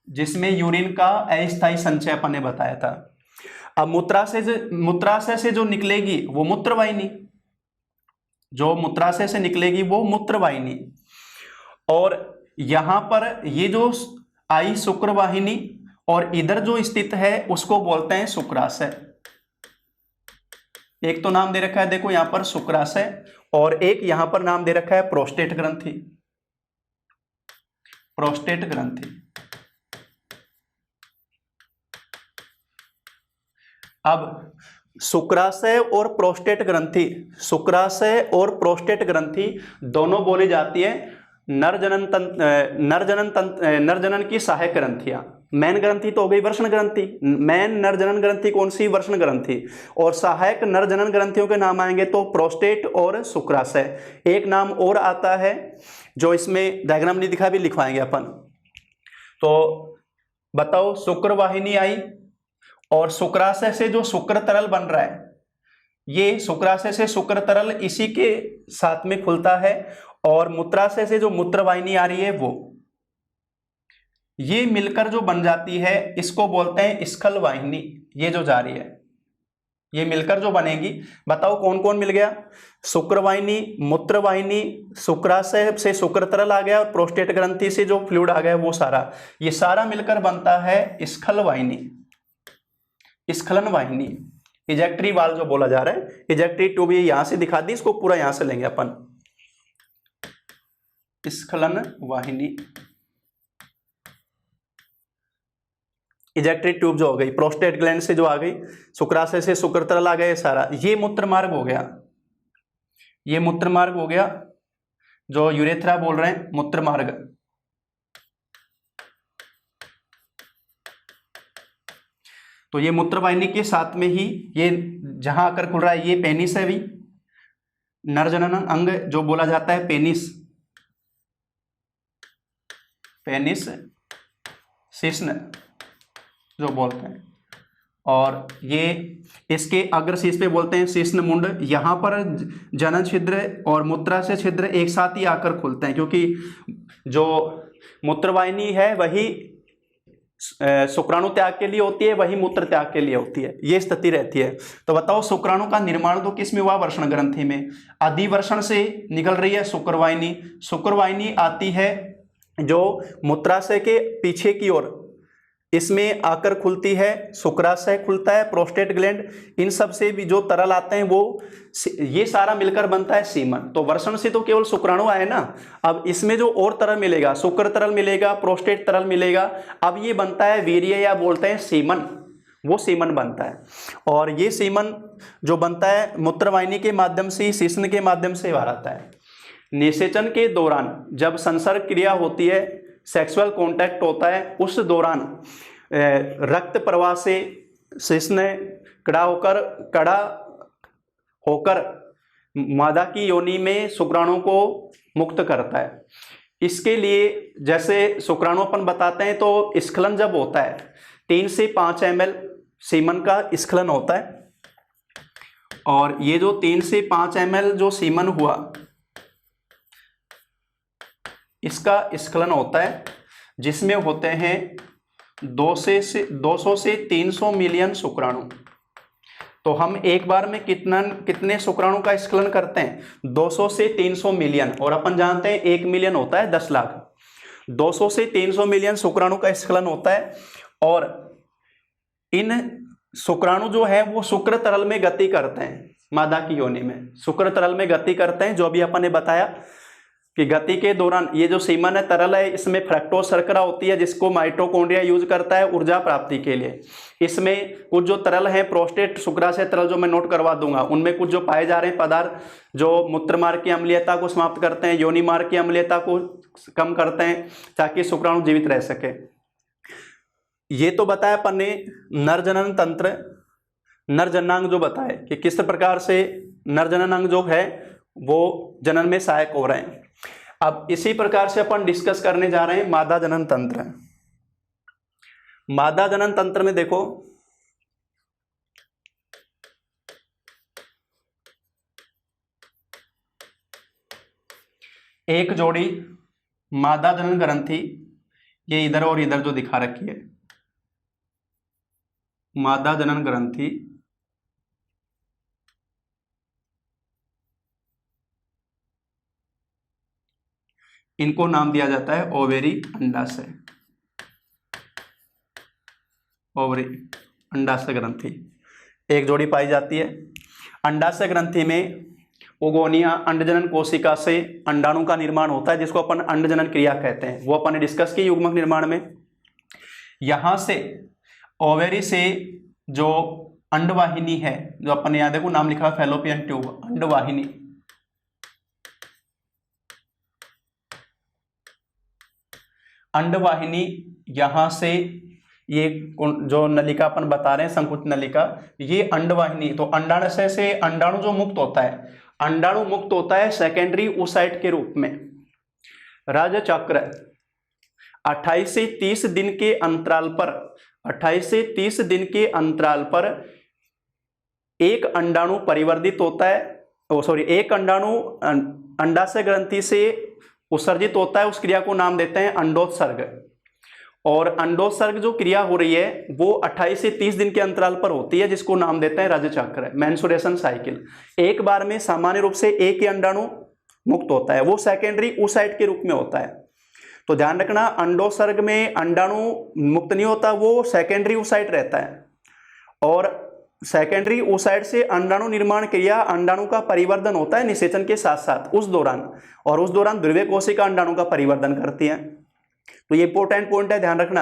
जिसमें यूरिन का अस्थायी संचय अपन ने बताया था। अब मूत्राशय से जो निकलेगी वो मूत्रवाहिनी, जो मूत्राशय से निकलेगी वो मूत्रवाहिनी, और यहां पर ये जो आई शुक्रवाहिनी और इधर जो स्थित है उसको बोलते हैं शुक्राशय। एक तो नाम दे रखा है देखो यहां पर शुक्राशय, और एक यहां पर नाम दे रखा है प्रोस्टेट ग्रंथि। प्रोस्टेट ग्रंथि। अब शुक्राशय और प्रोस्टेट ग्रंथि, शुक्राशय और प्रोस्टेट ग्रंथि दोनों बोली जाती है नर जनन की सहायक ग्रंथियां। मेन ग्रंथि तो हो गई वृषण ग्रंथि, मेन नर जनन ग्रंथि कौन सी? वृषण ग्रंथि। और सहायक नर जनन ग्रंथियों के नाम आएंगे तो प्रोस्टेट और शुक्राशय। एक नाम और आता है जो इसमें डायग्राम नहीं दिखा, भी लिखवाएंगे अपन। तो बताओ, शुक्रवाहिनी आई और शुक्राशय से जो शुक्र तरल बन रहा है, ये शुक्राशय से शुक्र तरल इसी के साथ में खुलता है, और मूत्राशय से जो मूत्रवाहिनी आ रही है वो, ये मिलकर जो बन जाती है इसको बोलते हैं स्खल वाहिनी। ये जो जा रही है ये मिलकर जो बनेगी, बताओ कौन कौन मिल गया? शुक्रवाहिनी, मूत्रवाहिनी, शुक्राशय से शुक्र तरल आ गया और प्रोस्टेट ग्रंथि से जो फ्लूइड आ गया वो सारा, ये सारा मिलकर बनता है स्खल वाहिनी, स्खलन वाहिनी। इजेक्टरी वाल्व जो बोला जा रहा है, इजेक्टरी ट्यूब ये यहां से दिखा दी, इसको पूरा यहां से लेंगे अपन। स्खलन वाहिनी, इजेक्टरी ट्यूब जो हो गई, प्रोस्टेट ग्लैंड से जो आ गई, शुक्राशय से शुक्र तरल आ गया, ये सारा, ये मूत्र मार्ग हो गया, ये मूत्र मार्ग हो गया, जो यूरेथ्रा बोल रहे हैं मूत्र मार्ग। तो ये मूत्रवाहिनी के साथ में ही ये जहां आकर खुल रहा है, ये पेनिस है भी, नरजनन अंग जो बोला जाता है पेनिस, पेनिस शिश्न जो बोलते हैं, और ये इसके अग्रशीर्ष पे बोलते हैं शिश्न मुंड। यहाँ पर जनन छिद्र और मूत्राशय छिद्र एक साथ ही आकर खुलते हैं, क्योंकि जो मूत्रवाहिनी है वही शुक्राणु त्याग के लिए होती है, वही मूत्र त्याग के लिए होती है, ये स्थिति रहती है। तो बताओ, शुक्राणु का निर्माण तो किस में हुआ? वृषण ग्रंथि में। अधिवृषण से निकल रही है शुक्रवाहिनी, शुक्रवाहिनी आती है जो मूत्राशय के पीछे की ओर, इसमें आकर खुलती है, शुक्राशय खुलता है, प्रोस्टेट ग्लैंड, इन सब से भी जो तरल आते हैं वो, ये सारा मिलकर बनता है सीमन। तो वृषण से तो केवल शुक्राणु आए ना, अब इसमें जो और तरल मिलेगा, शुक्र तरल मिलेगा, प्रोस्टेट तरल मिलेगा, अब ये बनता है वीर्य, या बोलते हैं सीमन, वो सीमन बनता है। और ये सीमन जो बनता है मूत्रवाहिनी के माध्यम से, शिश्न के माध्यम से बाहर आता है। निषेचन के दौरान जब संसर्ग क्रिया होती है, सेक्सुअल कांटेक्ट होता है, उस दौरान रक्त प्रवाह से शिश्न कड़ा होकर मादा की योनि में शुक्राणु को मुक्त करता है। इसके लिए जैसे शुक्राणु अपन बताते हैं तो स्खलन जब होता है 3 से 5 ml सीमन का स्खलन होता है, और ये जो 3 से 5 ml जो सीमन हुआ इसका स्खलन होता है, जिसमें होते हैं 200 से 300 मिलियन शुक्राणु। तो हम एक बार में कितने शुक्राणु का स्खलन करते हैं? 200 से 300 मिलियन, और अपन जानते हैं 1 मिलियन होता है 10 लाख। 200 से 300 मिलियन शुक्राणु का स्खलन होता है, और इन शुक्राणु जो है वो शुक्र तरल में गति करते हैं, मादा की योनि में शुक्र तरल में गति करते हैं। जो अभी अपन ने बताया कि गति के दौरान ये जो सीमन है तरल है, इसमें फ्रक्टोज शर्करा होती है, जिसको माइटोकॉन्ड्रिया यूज करता है ऊर्जा प्राप्ति के लिए। इसमें कुछ जो तरल है, प्रोस्टेट शुक्राशय तरल जो मैं नोट करवा दूंगा, उनमें कुछ जो पाए जा रहे हैं पदार्थ जो मूत्र मार्ग की अम्लीयता को समाप्त करते हैं, योनि मार्ग की अम्लीयता को कम करते हैं, ताकि शुक्राणु जीवित रह सके। ये तो बताया अपन ने नर जनन तंत्र, नर जननांग जो बताए कि किस प्रकार से नर जननांग जो है वो जनन में सहायक हो रहे हैं। अब इसी प्रकार से अपन डिस्कस करने जा रहे हैं मादा जनन तंत्र। मादा जनन तंत्र में देखो, एक जोड़ी मादा जनन ग्रंथि, ये इधर और इधर जो दिखा रखी है मादा जनन ग्रंथि, इनको नाम दिया जाता है ओवेरी अंडाशय। ओवरी अंडाशय ग्रंथि एक जोड़ी पाई जाती है। अंडाशय ग्रंथि में ओगोनिया अंडजनन कोशिका से अंडाणु का निर्माण होता है, जिसको अपन अंडजनन क्रिया कहते हैं। वो अपन ने डिस्कस की युग्मक निर्माण में। यहां से ओवेरी से जो अंडवाहिनी है, जो अपन ने यहां देखो नाम लिखा है फैलोपियन ट्यूब, अंडवाहिनी, अंडवाहिनी यहां से ये जो नलिका अपन बता रहे हैं संकुच नलिका, ये अंडवाहिनी, तो अंडाशय से अंडाणु जो मुक्त होता है, अंडाणु मुक्त होता है सेकेंडरी oocyte के रूप में। राजचक्र 28 से 30 दिन के अंतराल पर, 28 से 30 दिन के अंतराल पर एक अंडाणु परिवर्धित होता है, एक अंडाणु अंडाशय ग्रंथि से उत्सर्जित होता है। उस क्रिया को नाम देते हैं अंडोत्सर्ग। और अंडोत्सर्ग जो क्रिया हो रही है वो 28 से 30 दिन के अंतराल पर होती है, जिसको नाम देते हैं राजचक्र, मेंस्ट्रुएशन साइकिल। एक बार में सामान्य रूप से एक ही अंडाणु मुक्त होता है, वो सेकेंडरी oocyte के रूप में होता है। तो ध्यान रखना, अंडोत्सर्ग में अंडाणु मुक्त नहीं होता, वो सेकेंडरी oocyte रहता है। और सेकेंडरी oocyte से अंडाणु निर्माण क्रिया, अंडाणु का परिवर्धन होता है निषेचन के साथ साथ उस दौरान, और उस दौरान ध्रुवीय कोशिका अंडाणु का परिवर्धन करती है। तो ये इंपॉर्टेंट पॉइंट है, ध्यान रखना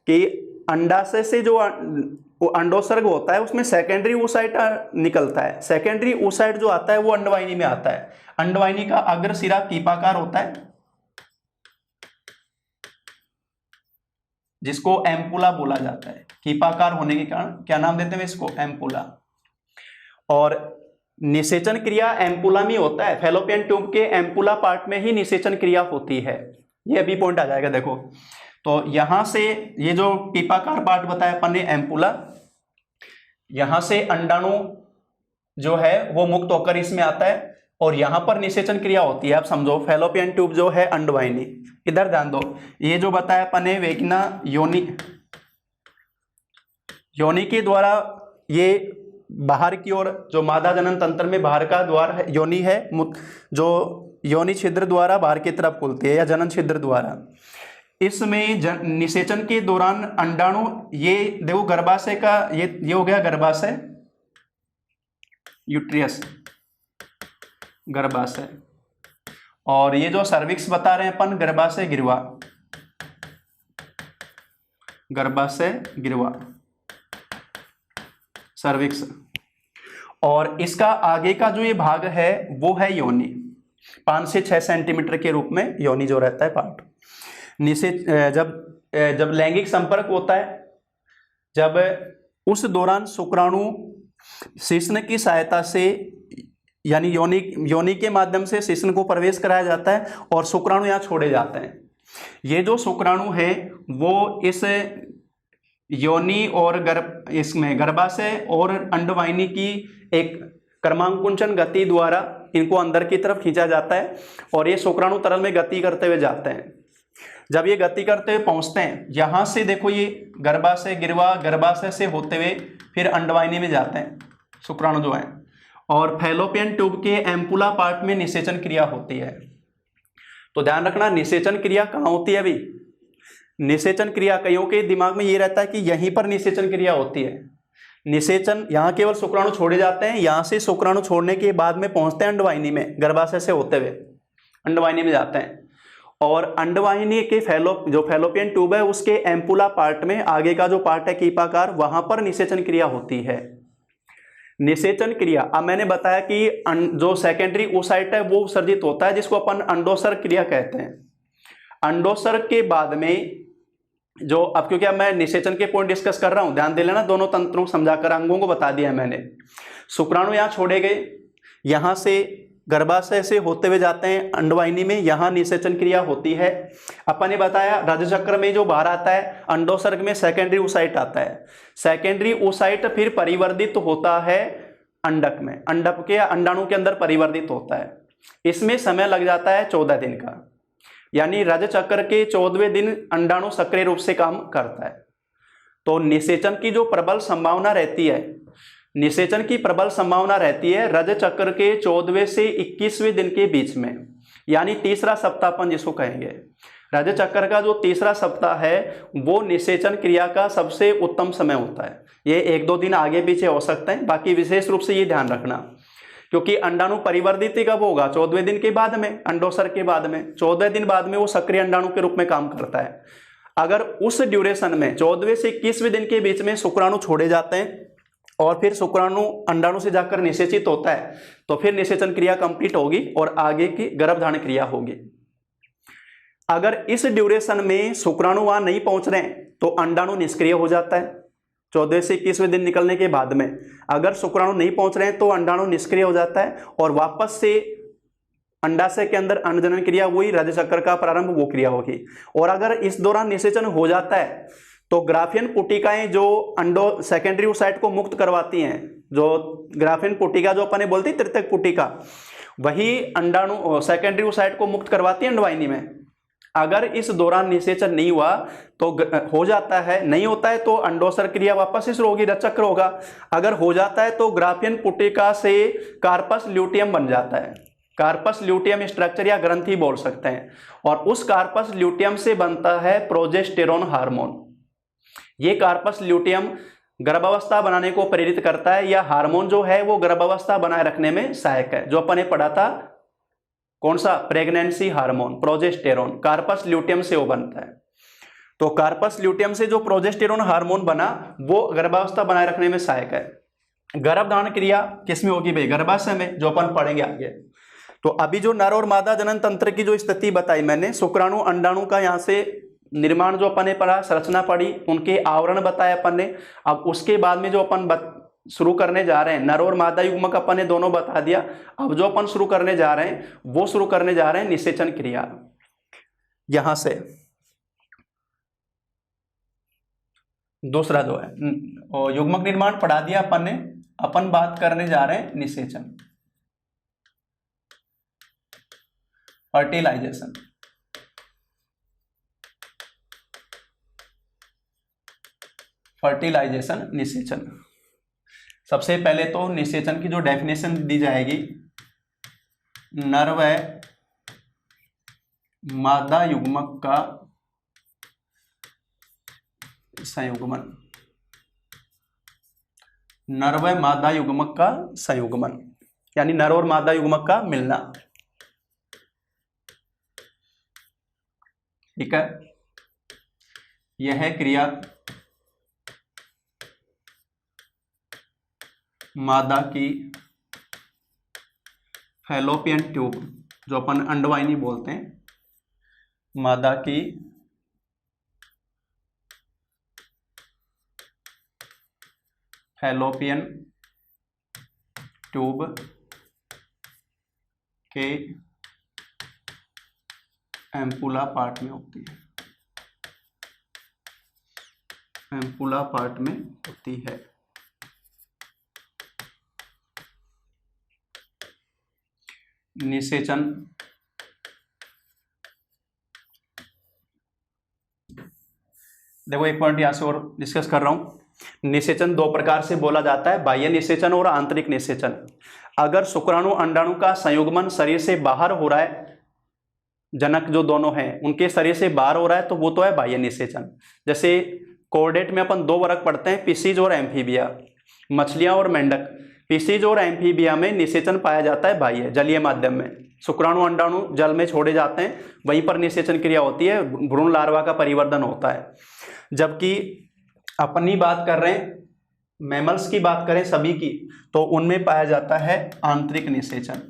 कि अंडाशय से जो अंडोत्सर्ग होता है उसमें सेकेंडरी oocyte निकलता है। सेकेंडरी oocyte जो आता है वो अंडवाहिनी में आता है। अंडवाहिनी का अग्र सिरा कीपाकार होता है, जिसको एम्पुला बोला जाता है। कीपाकार होने के कारण क्या नाम देते हैं इसको, एम्पुला। और निषेचन क्रिया एम्पुला में होता है, फैलोपियन ट्यूब के एम्पुला पार्ट में ही निषेचन क्रिया होती है। ये अभी पॉइंट आ जाएगा देखो। तो यहां से ये जो टीपाकार पार्ट बताया अपन ने एम्पुला, यहां से अंडाणु जो है वो मुक्त होकर इसमें आता है और यहां पर निषेचन क्रिया होती है। आप समझो फैलोपियन ट्यूब जो है अंडवाहिनी, इधर ध्यान दो, ये जो बताया अपन ने वेगिना योनि, योनि के द्वारा ये बाहर की ओर जो मादा जनन तंत्र में बाहर का द्वार है, योनि है, जो योनि छिद्र द्वारा बाहर की तरफ खुलती है या जनन छिद्र द्वारा। इसमें निषेचन के दौरान अंडाणु, ये देखो गर्भाशय का ये हो गया गर्भाशय, यूट्रियस गर्भाशय, और ये जो सर्विक्स बता रहे हैं अपन गर्भाशय गिरवा, गर्भाशय गिरवा सर्विक्स। और इसका आगे का जो ये भाग है वो है योनि, 5 से 6 सेंटीमीटर के रूप में योनि जो रहता है पार्ट। जब लैंगिक संपर्क होता है, जब उस दौरान शुक्राणु शिश्न की सहायता से, यानी योनि के माध्यम से शिश्न को प्रवेश कराया जाता है और शुक्राणु यहाँ छोड़े जाते हैं। ये जो शुक्राणु है वो इस योनि और इसमें गर्भाशय और अंडवाहिनी की एक क्रमांकुंचन गति द्वारा इनको अंदर की तरफ खींचा जाता है और ये शुक्राणु तरल में गति करते हुए जाते हैं। जब ये गति करते हुए पहुंचते हैं, यहां से देखो ये गर्भाशय गिरवा, गर्भाशय से होते हुए फिर अंडवाहिनी में जाते हैं शुक्राणु जो है, और फैलोपियन ट्यूब के एम्पुला पार्ट में निषेचन क्रिया होती है। तो ध्यान रखना, निषेचन क्रिया कहाँ होती है? अभी निषेचन क्रिया कईयों के दिमाग में ये रहता है कि यहीं पर निषेचन क्रिया होती है। निषेचन यहाँ केवल शुक्राणु छोड़े जाते हैं, यहाँ से शुक्राणु छोड़ने के बाद में पहुंचते हैं अंडवाहिनी में, गर्भाशय से होते हुए अंडवाहिनी में जाते हैं, और अंडवाहिनी के जो फैलोपियन ट्यूब है उसके एम्पुला पार्ट में आगे का जो पार्ट है कीपाकार, वहां पर निषेचन क्रिया होती है। निषेचन क्रिया, अब मैंने बताया कि जो सेकेंडरी oocyte है वो उत्सर्जित होता है, जिसको अपन अंडोत्सर्ग क्रिया कहते हैं। अंडोत्सर्ग के बाद में जो अब क्योंकि अब मैं निषेचन के पॉइंट डिस्कस कर रहा हूं, ध्यान दे लेना, दोनों तंत्रों को समझाकर अंगों को बता दिया मैंने। शुक्राणु यहाँ छोड़े गए, यहां से गर्भाशय से होते हुए जाते हैं अंडवाहिनी में, यहां निषेचन क्रिया होती है। अपन ने बताया रज चक्र में जो बाहर आता है अंडोसर्ग में सेकेंडरी oocyte आता है, सेकेंडरी oocyte फिर परिवर्धित होता है अंडक में, अंडक के अंडाणु के अंदर परिवर्धित होता है। इसमें समय लग जाता है 14 दिन का, यानी रज चक्र के 14वें दिन अंडाणु सक्रिय रूप से काम करता है। तो निषेचन की जो प्रबल संभावना रहती है, निषेचन की प्रबल संभावना रहती है रज चक्र के 14वें से 21वें दिन के बीच में, यानी तीसरा सप्ताह अपन जिसको कहेंगे। रज चक्र का जो तीसरा सप्ताह है वो निषेचन क्रिया का सबसे उत्तम समय होता है। ये 1-2 दिन आगे पीछे हो सकते हैं, बाकी विशेष रूप से ये ध्यान रखना, क्योंकि अंडाणु परिवर्धित कब होगा, 14वें दिन के बाद में, अंडोसर्ग के बाद में, 14 दिन बाद में वो सक्रिय अंडाणु के रूप में काम करता है। अगर उस ड्यूरेशन में 14वें से 21वें दिन के बीच में शुक्राणु छोड़े जाते हैं और फिर शुक्राणु अंडाणु से जाकर निषेचित होता है, तो फिर निषेचन क्रिया कंप्लीट होगी और आगे की गर्भधारण क्रिया होगी। अगर इस ड्यूरेशन में शुक्राणु वहां नहीं पहुंच रहे हैं तो अंडाणु निष्क्रिय हो जाता है। 14 से 21वें दिन निकलने के बाद में अगर शुक्राणु नहीं पहुंच रहे हैं तो अंडाणु निष्क्रिय हो जाता है और वापस से अंडाशय के अंदर अंडजनन क्रिया, वही रज चक्र का प्रारंभ, वो क्रिया होगी। और अगर इस दौरान निषेचन हो जाता है तो ग्राफियन पुटिकाएं जो अंडो सेकेंडरी oocyte को मुक्त करवाती हैं, जो ग्राफियन पुटिका जो अपने बोलती है तृतीयक पुटिका, वही अंडाणु सेकेंडरी oocyte को मुक्त करवाती है अंडवाहिनी में। अगर इस दौरान निषेचन नहीं हुआ तो हो जाता है, नहीं होता है तो अंडोसर क्रिया वापस शुरू होगी, रज चक्र होगा। अगर हो जाता है तो ग्राफियन पुटिका से कार्पस ल्यूटियम बन जाता है, कार्पस ल्यूटियम स्ट्रक्चर या ग्रंथि बोल सकते हैं, और उस कार्पस ल्यूटियम से बनता है प्रोजेस्टेरोन हार्मोन। ये कार्पस ल्यूटियम गर्भावस्था बनाने को प्रेरित करता है, या हार्मोन जो है वो गर्भावस्था बनाए रखने में सहायक है। जो अपन ने पढ़ा था कौन सा, pregnancy hormone, progesterone, corpus luteum से वो बनता है। तो कार्पस ल्यूटियम से जो प्रोजेस्टेरोन हार्मोन बना वो गर्भावस्था बनाए रखने में सहायक है। गर्भधारण क्रिया किसमें होगी भाई, गर्भाशय में, जो अपन पढ़ेंगे आगे। तो अभी जो नर और मादा जनन तंत्र की जो स्थिति बताई मैंने, शुक्राणु अंडाणु का यहाँ से निर्माण जो अपन ने पढ़ा, संरचना पढ़ी, उनके आवरण बताए अपन ने। अब उसके बाद में जो अपन शुरू करने जा रहे हैं, नर और मादा युग्मक अपन ने दोनों बता दिया। अब जो अपन शुरू करने जा रहे हैं वो शुरू करने जा रहे हैं निषेचन क्रिया। यहां से दूसरा जो है युग्मक निर्माण पढ़ा दिया अपन ने, अपन बात करने जा रहे हैं निषेचन, फर्टिलाइजेशन। फर्टिलाइजेशन, निषेचन। सबसे पहले तो निषेचन की जो डेफिनेशन दी जाएगी, नर व मादा युग्मक का संयुग्मन, नर व मादा युग्मक का संयुग्मन, यानी नर और मादा युग्मक का मिलना। ठीक है, यह क्रिया मादा की फैलोपियन ट्यूब, जो अपन अंडवाहिनी बोलते हैं, मादा की फैलोपियन ट्यूब के एम्पुला पार्ट में होती है, एम्पुला पार्ट में होती है। निषेचन देखो, एक पॉइंट यहां से और डिस्कस कर रहा हूं। निषेचन दो प्रकार से बोला जाता है, बाह्य निषेचन और आंतरिक निषेचन। अगर शुक्राणु अंडाणु का संयुग्मन शरीर से बाहर हो रहा है, जनक जो दोनों हैं उनके शरीर से बाहर हो रहा है, तो वो तो है बाह्य निषेचन। जैसे कोर्डेट में अपन 2 वर्ग पढ़ते हैं, फिशिज और एम्फीबिया, मछलियां और मेंढक। फिशिज और एम्फीबिया में निषेचन पाया जाता है बाह्य, जलीय माध्यम में। शुक्राणु अंडाणु जल में छोड़े जाते हैं, वहीं पर निषेचन क्रिया होती है, भ्रूण लार्वा का परिवर्धन होता है। जबकि अपनी बात कर रहे हैं, मैमल्स की बात करें सभी की, तो उनमें पाया जाता है आंतरिक निषेचन,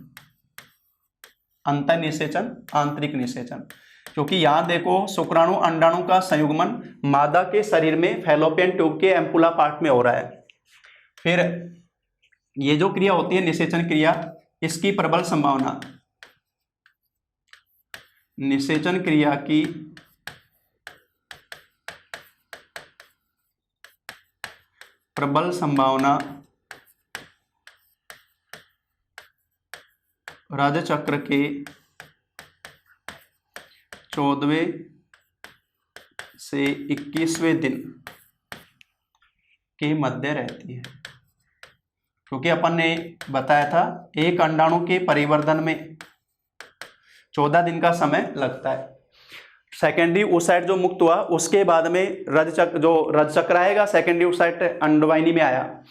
अंतः निषेचन, आंतरिक निषेचन। क्योंकि यहाँ देखो शुक्राणु अंडाणु का संयुग्मन मादा के शरीर में फैलोपियन ट्यूब के एम्पुला पार्ट में हो रहा है। फिर ये जो क्रिया होती है निषेचन क्रिया, इसकी प्रबल संभावना, निषेचन क्रिया की प्रबल संभावना राज चक्र के 14वें से 21वें दिन के मध्य रहती है। क्योंकि अपन ने बताया था एक अंडाणु के परिवर्धन में 14 दिन का समय लगता है। सेकेंडरी oocyte जो मुक्त हुआ उसके बाद में रज चक्र आएगा, सेकेंडरी oocyte अंडवाहिनी में आया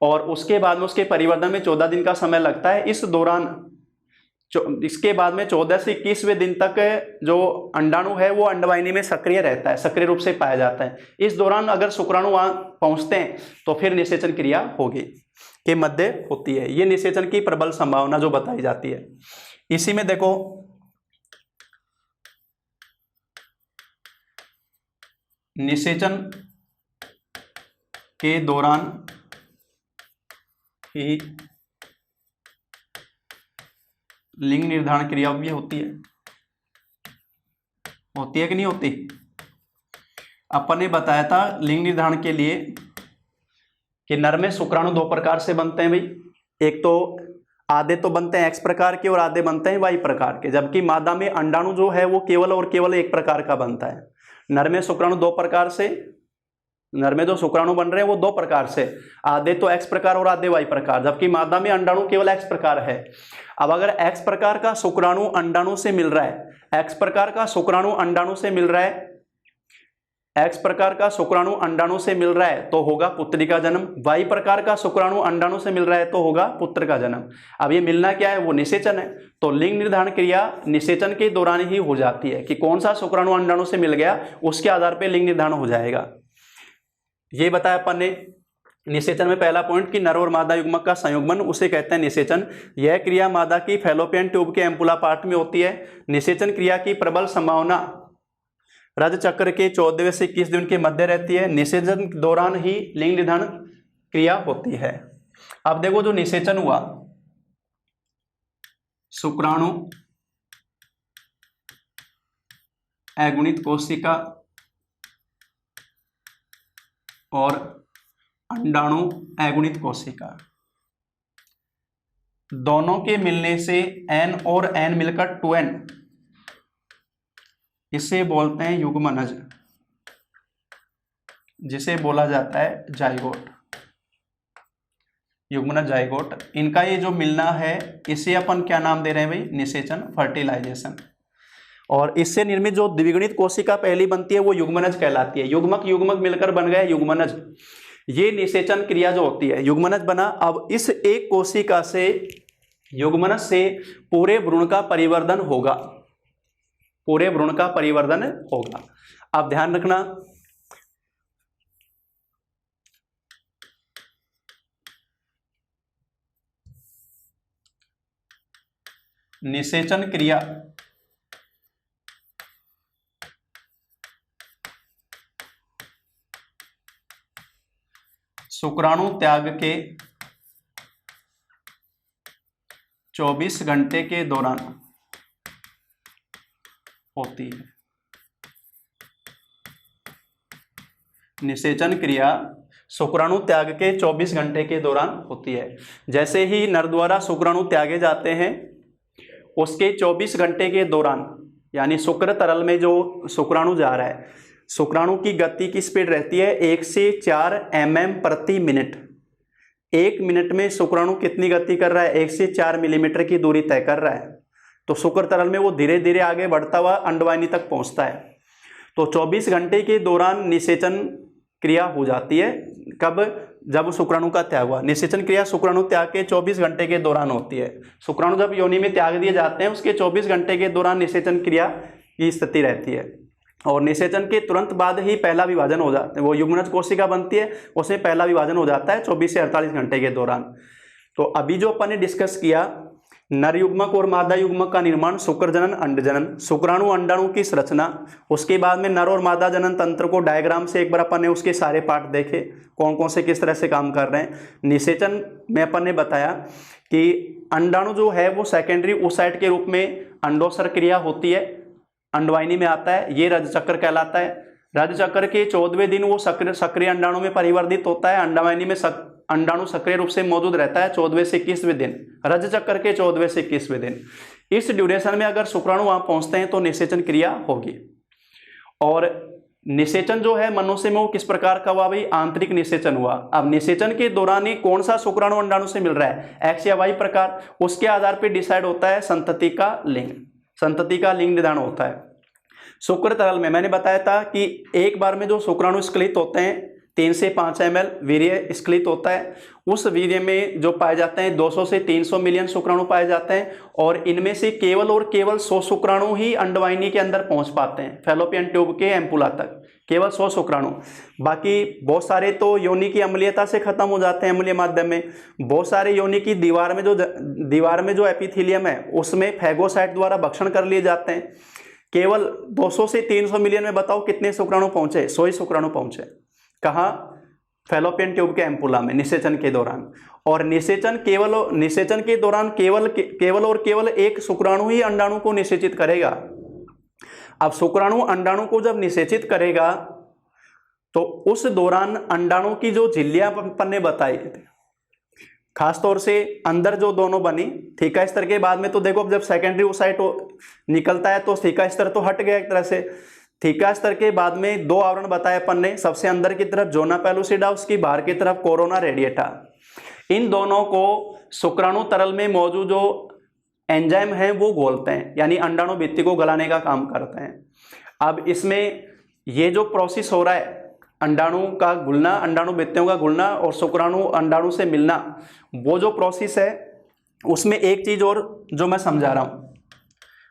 और उसके बाद में उसके परिवर्धन में 14 दिन का समय लगता है। इस दौरान इसके बाद में 14 से 21वें दिन तक जो अंडाणु है वो अंडवाहिनी में सक्रिय रहता है, सक्रिय रूप से पाया जाता है। इस दौरान अगर शुक्राणु वहां पहुंचते हैं तो फिर निषेचन क्रिया होगी के मध्य होती है। ये निषेचन की प्रबल संभावना जो बताई जाती है। इसी में देखो निषेचन के दौरान ही लिंग निर्धारण क्रिया भी होती है कि नहीं होती? अपन ने बताया था लिंग निर्धारण के लिए कि नर में शुक्राणु दो प्रकार से बनते हैं भाई। एक तो आधे तो बनते हैं एक्स प्रकार के और आधे बनते हैं वाई प्रकार के, जबकि मादा में अंडाणु जो है वो केवल और केवल एक प्रकार का बनता है। नर में शुक्राणु दो प्रकार से, नर में जो शुक्राणु बन रहे हैं वो दो प्रकार से, आधे तो एक्स प्रकार और आधे वाई प्रकार, जबकि मादा में अंडाणु केवल एक्स प्रकार है। अब अगर एक्स प्रकार का शुक्राणु अंडाणु से मिल रहा है, एक्स प्रकार का शुक्राणु अंडाणु से मिल रहा है, एक्स प्रकार का शुक्राणु अंडाणु से मिल रहा है तो होगा पुत्री का जन्म, वाई प्रकार का शुक्राणु अंडाणु से मिल रहा है तो होगा पुत्र का जन्म। अब ये मिलना क्या है? वो निषेचन है। तो लिंग निर्धारण क्रिया निषेचन के दौरान ही हो जाती है कि कौन सा शुक्राणु अंडाणु से मिल गया, उसके आधार पर लिंग निर्धारण हो जाएगा। ये बताया अपन ने निषेचन में पहला पॉइंट कि नर और मादा युग्मक का संयुग्मन, उसे कहते हैं निषेचन। यह क्रिया मादा की फैलोपियन ट्यूब के एम्पुला पार्ट में होती है। निषेचन क्रिया की प्रबल संभावना रज चक्र के 14वें से 21 दिन के मध्य रहती है। निषेचन के दौरान ही लिंग निर्धारण क्रिया होती है। अब देखो जो निषेचन हुआ, शुक्राणु अगुणित कोशिका और अंडाणु अगुणित कोशिका दोनों के मिलने से n और n मिलकर 2n, इसे बोलते हैं युग्मनज, जिसे बोला जाता है जाइगोट, युग्मनज जाइगोट। इनका ये जो मिलना है इसे अपन क्या नाम दे रहे हैं भाई? निषेचन, फर्टिलाइजेशन। और इससे निर्मित जो द्विगुणित कोशिका पहली बनती है वो युग्मनज कहलाती है। युग्मक युग्मक मिलकर बन गए युग्मनज। ये निषेचन क्रिया जो होती है, युग्मनज बना। अब इस एक कोशिका से, युग्मनज से पूरे भ्रूण का परिवर्धन होगा, पूरे भ्रूण का परिवर्धन होगा। आप ध्यान रखना, निषेचन क्रिया शुक्राणु त्याग के 24 घंटे के दौरान होती है। निषेचन क्रिया शुक्राणु त्याग के 24 घंटे के दौरान होती है। जैसे ही नर द्वारा शुक्राणु त्यागे जाते हैं उसके 24 घंटे के दौरान, यानी शुक्र तरल में जो शुक्राणु जा रहा है, शुक्राणु की गति की स्पीड रहती है 1 से 4 mm प्रति मिनट। 1 मिनट में शुक्राणु कितनी गति कर रहा है? 1 से 4 मिलीमीटर की दूरी तय कर रहा है। तो शुक्र तरल में वो धीरे धीरे आगे बढ़ता हुआ अंडवाहिनी तक पहुंचता है। तो 24 घंटे के दौरान निषेचन क्रिया हो जाती है। कब? जब शुक्राणु का त्याग हुआ। निषेचन क्रिया शुक्राणु त्याग के 24 घंटे के दौरान होती है। शुक्राणु जब योनि में त्याग दिए जाते हैं उसके 24 घंटे के दौरान निषेचन क्रिया की स्थिति रहती है। और निषेचन के तुरंत बाद ही पहला विभाजन हो जाता है, वो युग्मनज कोशिका बनती है, उसमें पहला विभाजन हो जाता है 24 से 48 घंटे के दौरान। तो अभी जो अपन ने डिस्कस किया नर युग्मक और मादा युग्मक का निर्माण, शुक्र जनन, अंड जनन, शुक्राणु अंडाणु की संरचना, उसके बाद में नर और मादा जनन तंत्र को डायग्राम से एक बार अपन ने उसके सारे पार्ट देखे, कौन कौन से किस तरह से काम कर रहे हैं। निषेचन में अपन ने बताया कि अंडाणु जो है वो सेकेंडरी oocyte के रूप में अंडोत्सर्ग क्रिया होती है, अंडवाहिनी में आता है, ये रज चक्र कहलाता है। रज चक्र के 14वें दिन वो सक्रिय अंडाणु में परिवर्तित होता है, अंडवाहिनी में अंडाणु सक्रिय रूप से मौजूद रहता है 14वें से 21वें दिन, रज चक्र के 14वें से 21वें दिन। इस ड्यूरेशन में अगर शुक्राणु वहां पहुंचते हैं तो निषेचन क्रिया होगी। और निषेचन जो है मनुष्य में वो किस प्रकार का हुआ भाई, आंतरिक निषेचन हुआ। अब निषेचन के दौरान ही कौन सा शुक्राणु अंडाणु से मिल रहा है, एक्स या वाई प्रकार, उसके आधार पर डिसाइड होता है संतति का लिंग, संतति का लिंग निर्धारण होता है। शुक्र तरल में मैंने बताया था कि एक बार में जो शुक्राणु स्खलित होते हैं 3 से 5 ml वीर्य स्खलित होता है, उस वीर्य में जो पाए जाते हैं 200 से 300 मिलियन शुक्राणु पाए जाते हैं, और इनमें से केवल और केवल 100 शुक्राणु ही अंडवाहिनी के अंदर पहुंच पाते हैं, फैलोपियन ट्यूब के एम्पुला तक, केवल 100 शुक्राणु। बाकी बहुत सारे तो योनि की अम्लीयता से खत्म हो जाते हैं अम्लीय माध्यम में। बहुत सारे योनि की दीवार में जो एपिथेलियम है उसमें फैगोसाइट द्वारा भक्षण कर लिए जाते हैं। केवल 200 से 300 मिलियन में बताओ कितने शुक्राणु पहुंचे, 100 ही शुक्राणु पहुंचे। कहाँ, फैलोपियन ट्यूब के एम्पुला में निषेचन के दौरान। और निषेचन के दौरान केवल और केवल एक शुक्राणु ही अंडाणु को निषेचित करेगा। अब शुक्राणु अंडाणु को जब निषेचित करेगा तो उस दौरान अंडाणु की जो झिल्लियां अपन ने बताई, खासतौर से अंदर जो दोनों बनी थीका स्तर के बाद में, तो देखो अब जब सेकेंडरी oocyte निकलता है तो थीका स्तर तो हट गया एक तरह से। थीका स्तर के बाद में 2 आवरण बताए अपन ने, सबसे अंदर की तरफ जोना पेलुसिडा, उसकी बाहर की तरफ कोरोना रेडिएटा। इन दोनों को शुक्राणु तरल में मौजूद जो एंजाइम है वो घोलते हैं, यानी अंडाणु भित्ति को गलाने का काम करते हैं। अब इसमें ये जो प्रोसेस हो रहा है, अंडाणु का घुलना, अंडाणु भित्तियों का घुलना और शुक्राणु अंडाणु से मिलना, वो जो प्रोसेस है उसमें एक चीज और जो मैं समझा रहा हूं,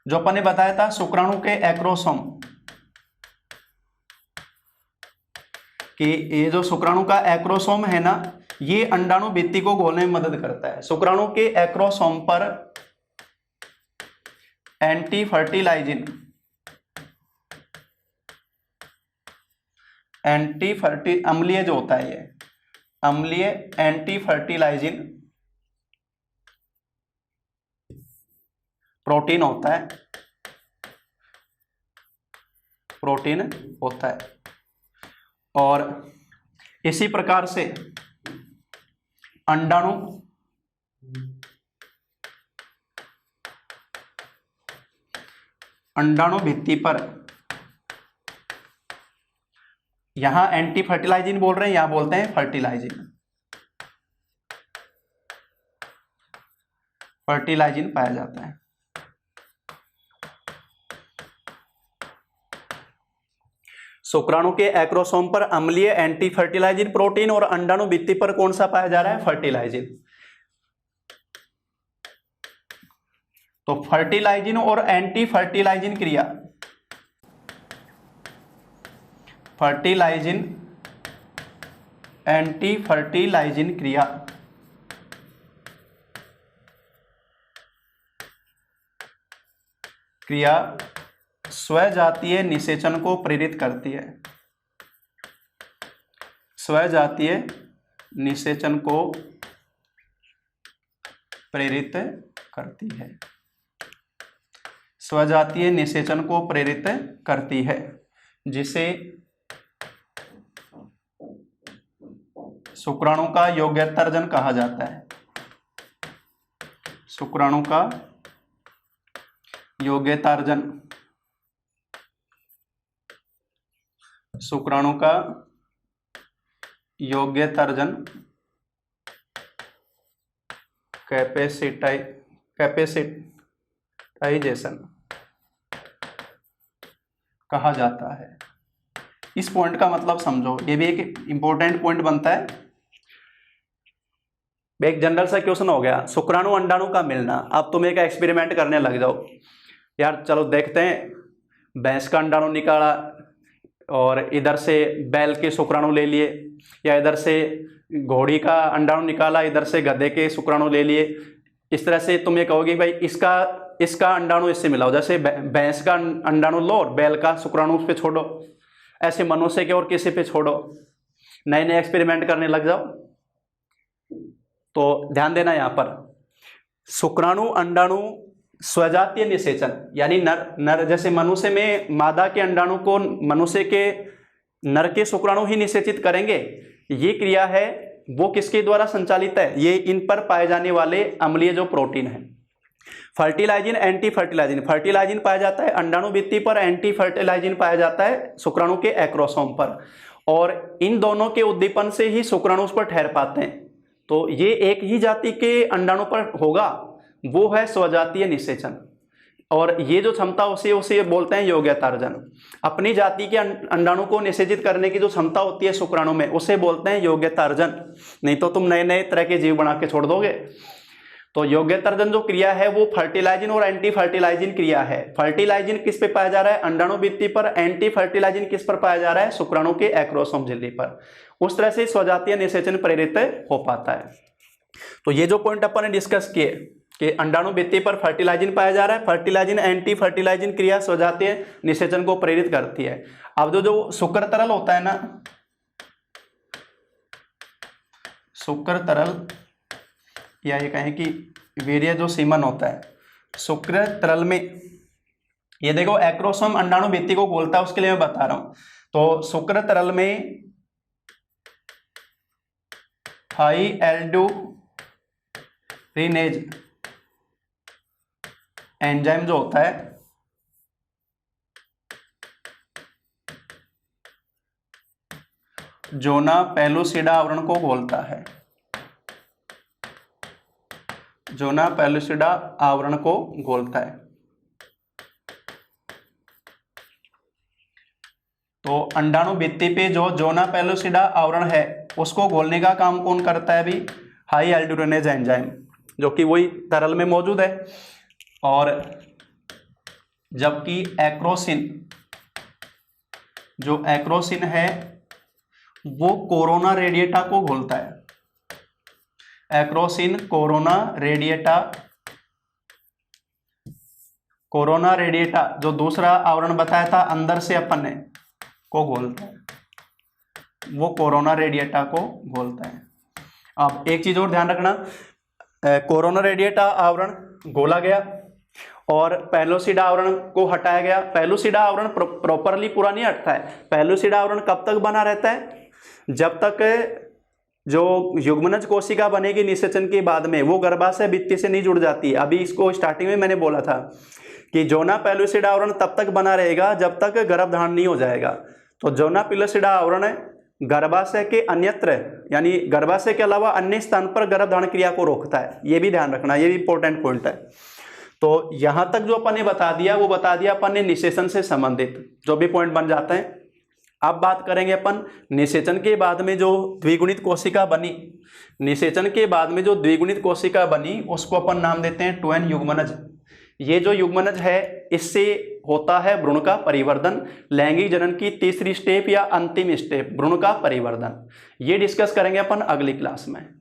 जो अपन ने बताया था शुक्राणु के एक्रोसोम, कि ये जो शुक्राणु का एक्रोसोम है ना, ये अंडाणु भित्ति को घोलने में मदद करता है। शुक्राणु के एक्रोसोम पर एंटी फर्टिलाइजिन अम्लीय जो होता है, ये अम्लीय एंटी फर्टिलाइजिन प्रोटीन होता है। और इसी प्रकार से अंडाणु भित्ति पर, यहां एंटी फर्टिलाइजिन बोल रहे हैं, यहां बोलते हैं फर्टिलाइजिन पाया जाता है। शुक्राणु के एक्रोसोम पर अम्लीय एंटी फर्टिलाइजिन प्रोटीन और अंडाणु भित्ति पर कौन सा पाया जा रहा है, फर्टिलाइजिन। तो फर्टिलाइजिन और एंटी फर्टिलाइजिन क्रिया, फर्टिलाइजिन एंटी फर्टिलाइजिन क्रिया स्वजातीय निषेचन को प्रेरित करती है। स्वजातीय निषेचन को प्रेरित करती है। स्वजातीय निषेचन को प्रेरित करती है, जिसे शुक्राणु का योग्यतार्जन कहा जाता है। शुक्राणु का योग्यतार्जन, शुक्राणु का योग्यतार्जन कैपेसिटाइजेशन कहा जाता है। इस पॉइंट का मतलब समझो, ये भी एक इंपॉर्टेंट पॉइंट बनता है। एक जनरल सा क्वेश्चन हो गया, शुक्राणु अंडाणु का मिलना। अब तुम एक एक्सपेरिमेंट करने लग जाओ, यार चलो देखते हैं, भैंस का अंडाणु निकाला और इधर से बैल के शुक्राणु ले लिए, या इधर से घोड़ी का अंडाणु निकाला, इधर से गधे के शुक्राणु ले लिए, इस तरह से तुम ये कहोगे भाई इसका अंडाणु इससे मिलाओ, जैसे भैंस का अंडाणु लो और बैल का शुक्राणु उस पे छोड़ो, ऐसे मनुष्य के और किसी पे छोड़ो, नए नए एक्सपेरिमेंट करने लग जाओ। तो ध्यान देना यहाँ पर शुक्राणु अंडाणु स्वजातीय निषेचन, यानी नर जैसे मनुष्य में मादा के अंडाणु को मनुष्य के नर के शुक्राणु ही निषेचित करेंगे, ये क्रिया है वो किसके द्वारा संचालित है, ये इन पर पाए जाने वाले अम्लीय जो प्रोटीन है। फर्टिलाइजिन एंटी फर्टिलाइजिन, फर्टिलाइजिन पाया जाता है अंडाणु भित्ति पर, एंटी फर्टिलाइजिन पाया जाता है शुक्राणु के एक्रोसोम पर, और इन दोनों के उद्दीपन से ही शुक्राणु उस पर ठहर पाते हैं। तो ये एक ही जाति के अंडाणु पर होगा, वो है स्वजातीय निषेचन। और ये जो क्षमता उसे बोलते हैं योग्यतार्जन। अपनी जाति के अंडाणु को निषेचित करने की जो क्षमता होती है शुक्राणु में, उसे बोलते हैं योग्यतार्जन। नहीं तो तुम नए नए तरह के जीव बना के छोड़ दोगे। तो योग्यतार्जन जो क्रिया है वो फर्टिलाइजिन और एंटी फर्टिलाइजिन क्रिया है। फर्टिलाइजिन किस पे पाया जा रहा है, अंडाणु भित्ति पर, एंटी फर्टिलाइजिन किस पर पाया जा रहा है, शुक्राणु के एक्रोसोम झिल्ली पर। उस तरह से स्वजातीय निषेचन प्रेरित हो पाता है। तो ये जो पॉइंट अपन ने डिस्कस किए कि अंडाणु भित्ति पर फर्टिलाइजिन पाया जा रहा है, फर्टिलाइजिन एंटी फर्टिलाइजिन क्रिया स्वजातीय निषेचन को प्रेरित करती है। अब जो शुक्र तरल होता है ना, शुक्र तरल या ये कहें कि वीर्य जो सीमन होता है, शुक्र तरल में ये देखो एक्रोसोम अंडाणु भित्ति को बोलता है, उसके लिए मैं बता रहा हूं। तो शुक्र तरल में हाई एल्ड्यूरिनेज एंजाइम जो होता है जोना पेलुसिडा आवरण को बोलता है, जोना पेलुसिडा आवरण को घोलता है। तो अंडाणु भित्ति पे जो जोना पेलुसिडा आवरण है उसको घोलने का काम कौन करता है अभी, हाई एल्ड्यूरिनेज एंजाइम, जो कि वही तरल में मौजूद है। और जबकि एक्रोसिन, जो एक्रोसिन है वो कोरोना रेडिएटा को घोलता है। एक्रोसिन कोरोना रेडिएटा जो दूसरा आवरण बताया था अंदर से अपन ने को घोलता है, वो कोरोना रेडिएटा को घोलता है। अब एक चीज और ध्यान रखना, कोरोना रेडिएटा आवरण घोला गया और पेलुसिडा आवरण को हटाया गया। पेलुसिडा आवरण प्रॉपरली पूरा नहीं हटता है। पेलुसिडा आवरण कब तक बना रहता है, जब तक जो युग्मनज कोशिका बनेगी निषेचन के बाद में वो गर्भाशय भित्ति से नहीं जुड़ जाती है। अभी इसको स्टार्टिंग में मैंने बोला था कि जोना पेलुसिडा आवरण तब तक बना रहेगा जब तक गर्भधारण नहीं हो जाएगा। तो जोना पेलुसिडा आवरण गर्भाशय के अन्यत्र यानी गर्भाशय के अलावा अन्य स्थान पर गर्भधारण क्रिया को रोकता है। ये भी ध्यान रखना, ये भी इंपॉर्टेंट पॉइंट है। तो यहां तक जो अपन ने बता दिया वो बता दिया अपन ने निषेचन से संबंधित जो भी पॉइंट बन जाते हैं। अब बात करेंगे अपन निषेचन के बाद में जो द्विगुणित कोशिका बनी, निषेचन के बाद में जो द्विगुणित कोशिका बनी उसको अपन नाम देते हैं ट्वेन युग्मनज। ये जो युग्मनज है इससे होता है भ्रूण का परिवर्धन, लैंगिक जनन की तीसरी स्टेप या अंतिम स्टेप भ्रूण का परिवर्धन। ये डिस्कस करेंगे अपन अगली क्लास में।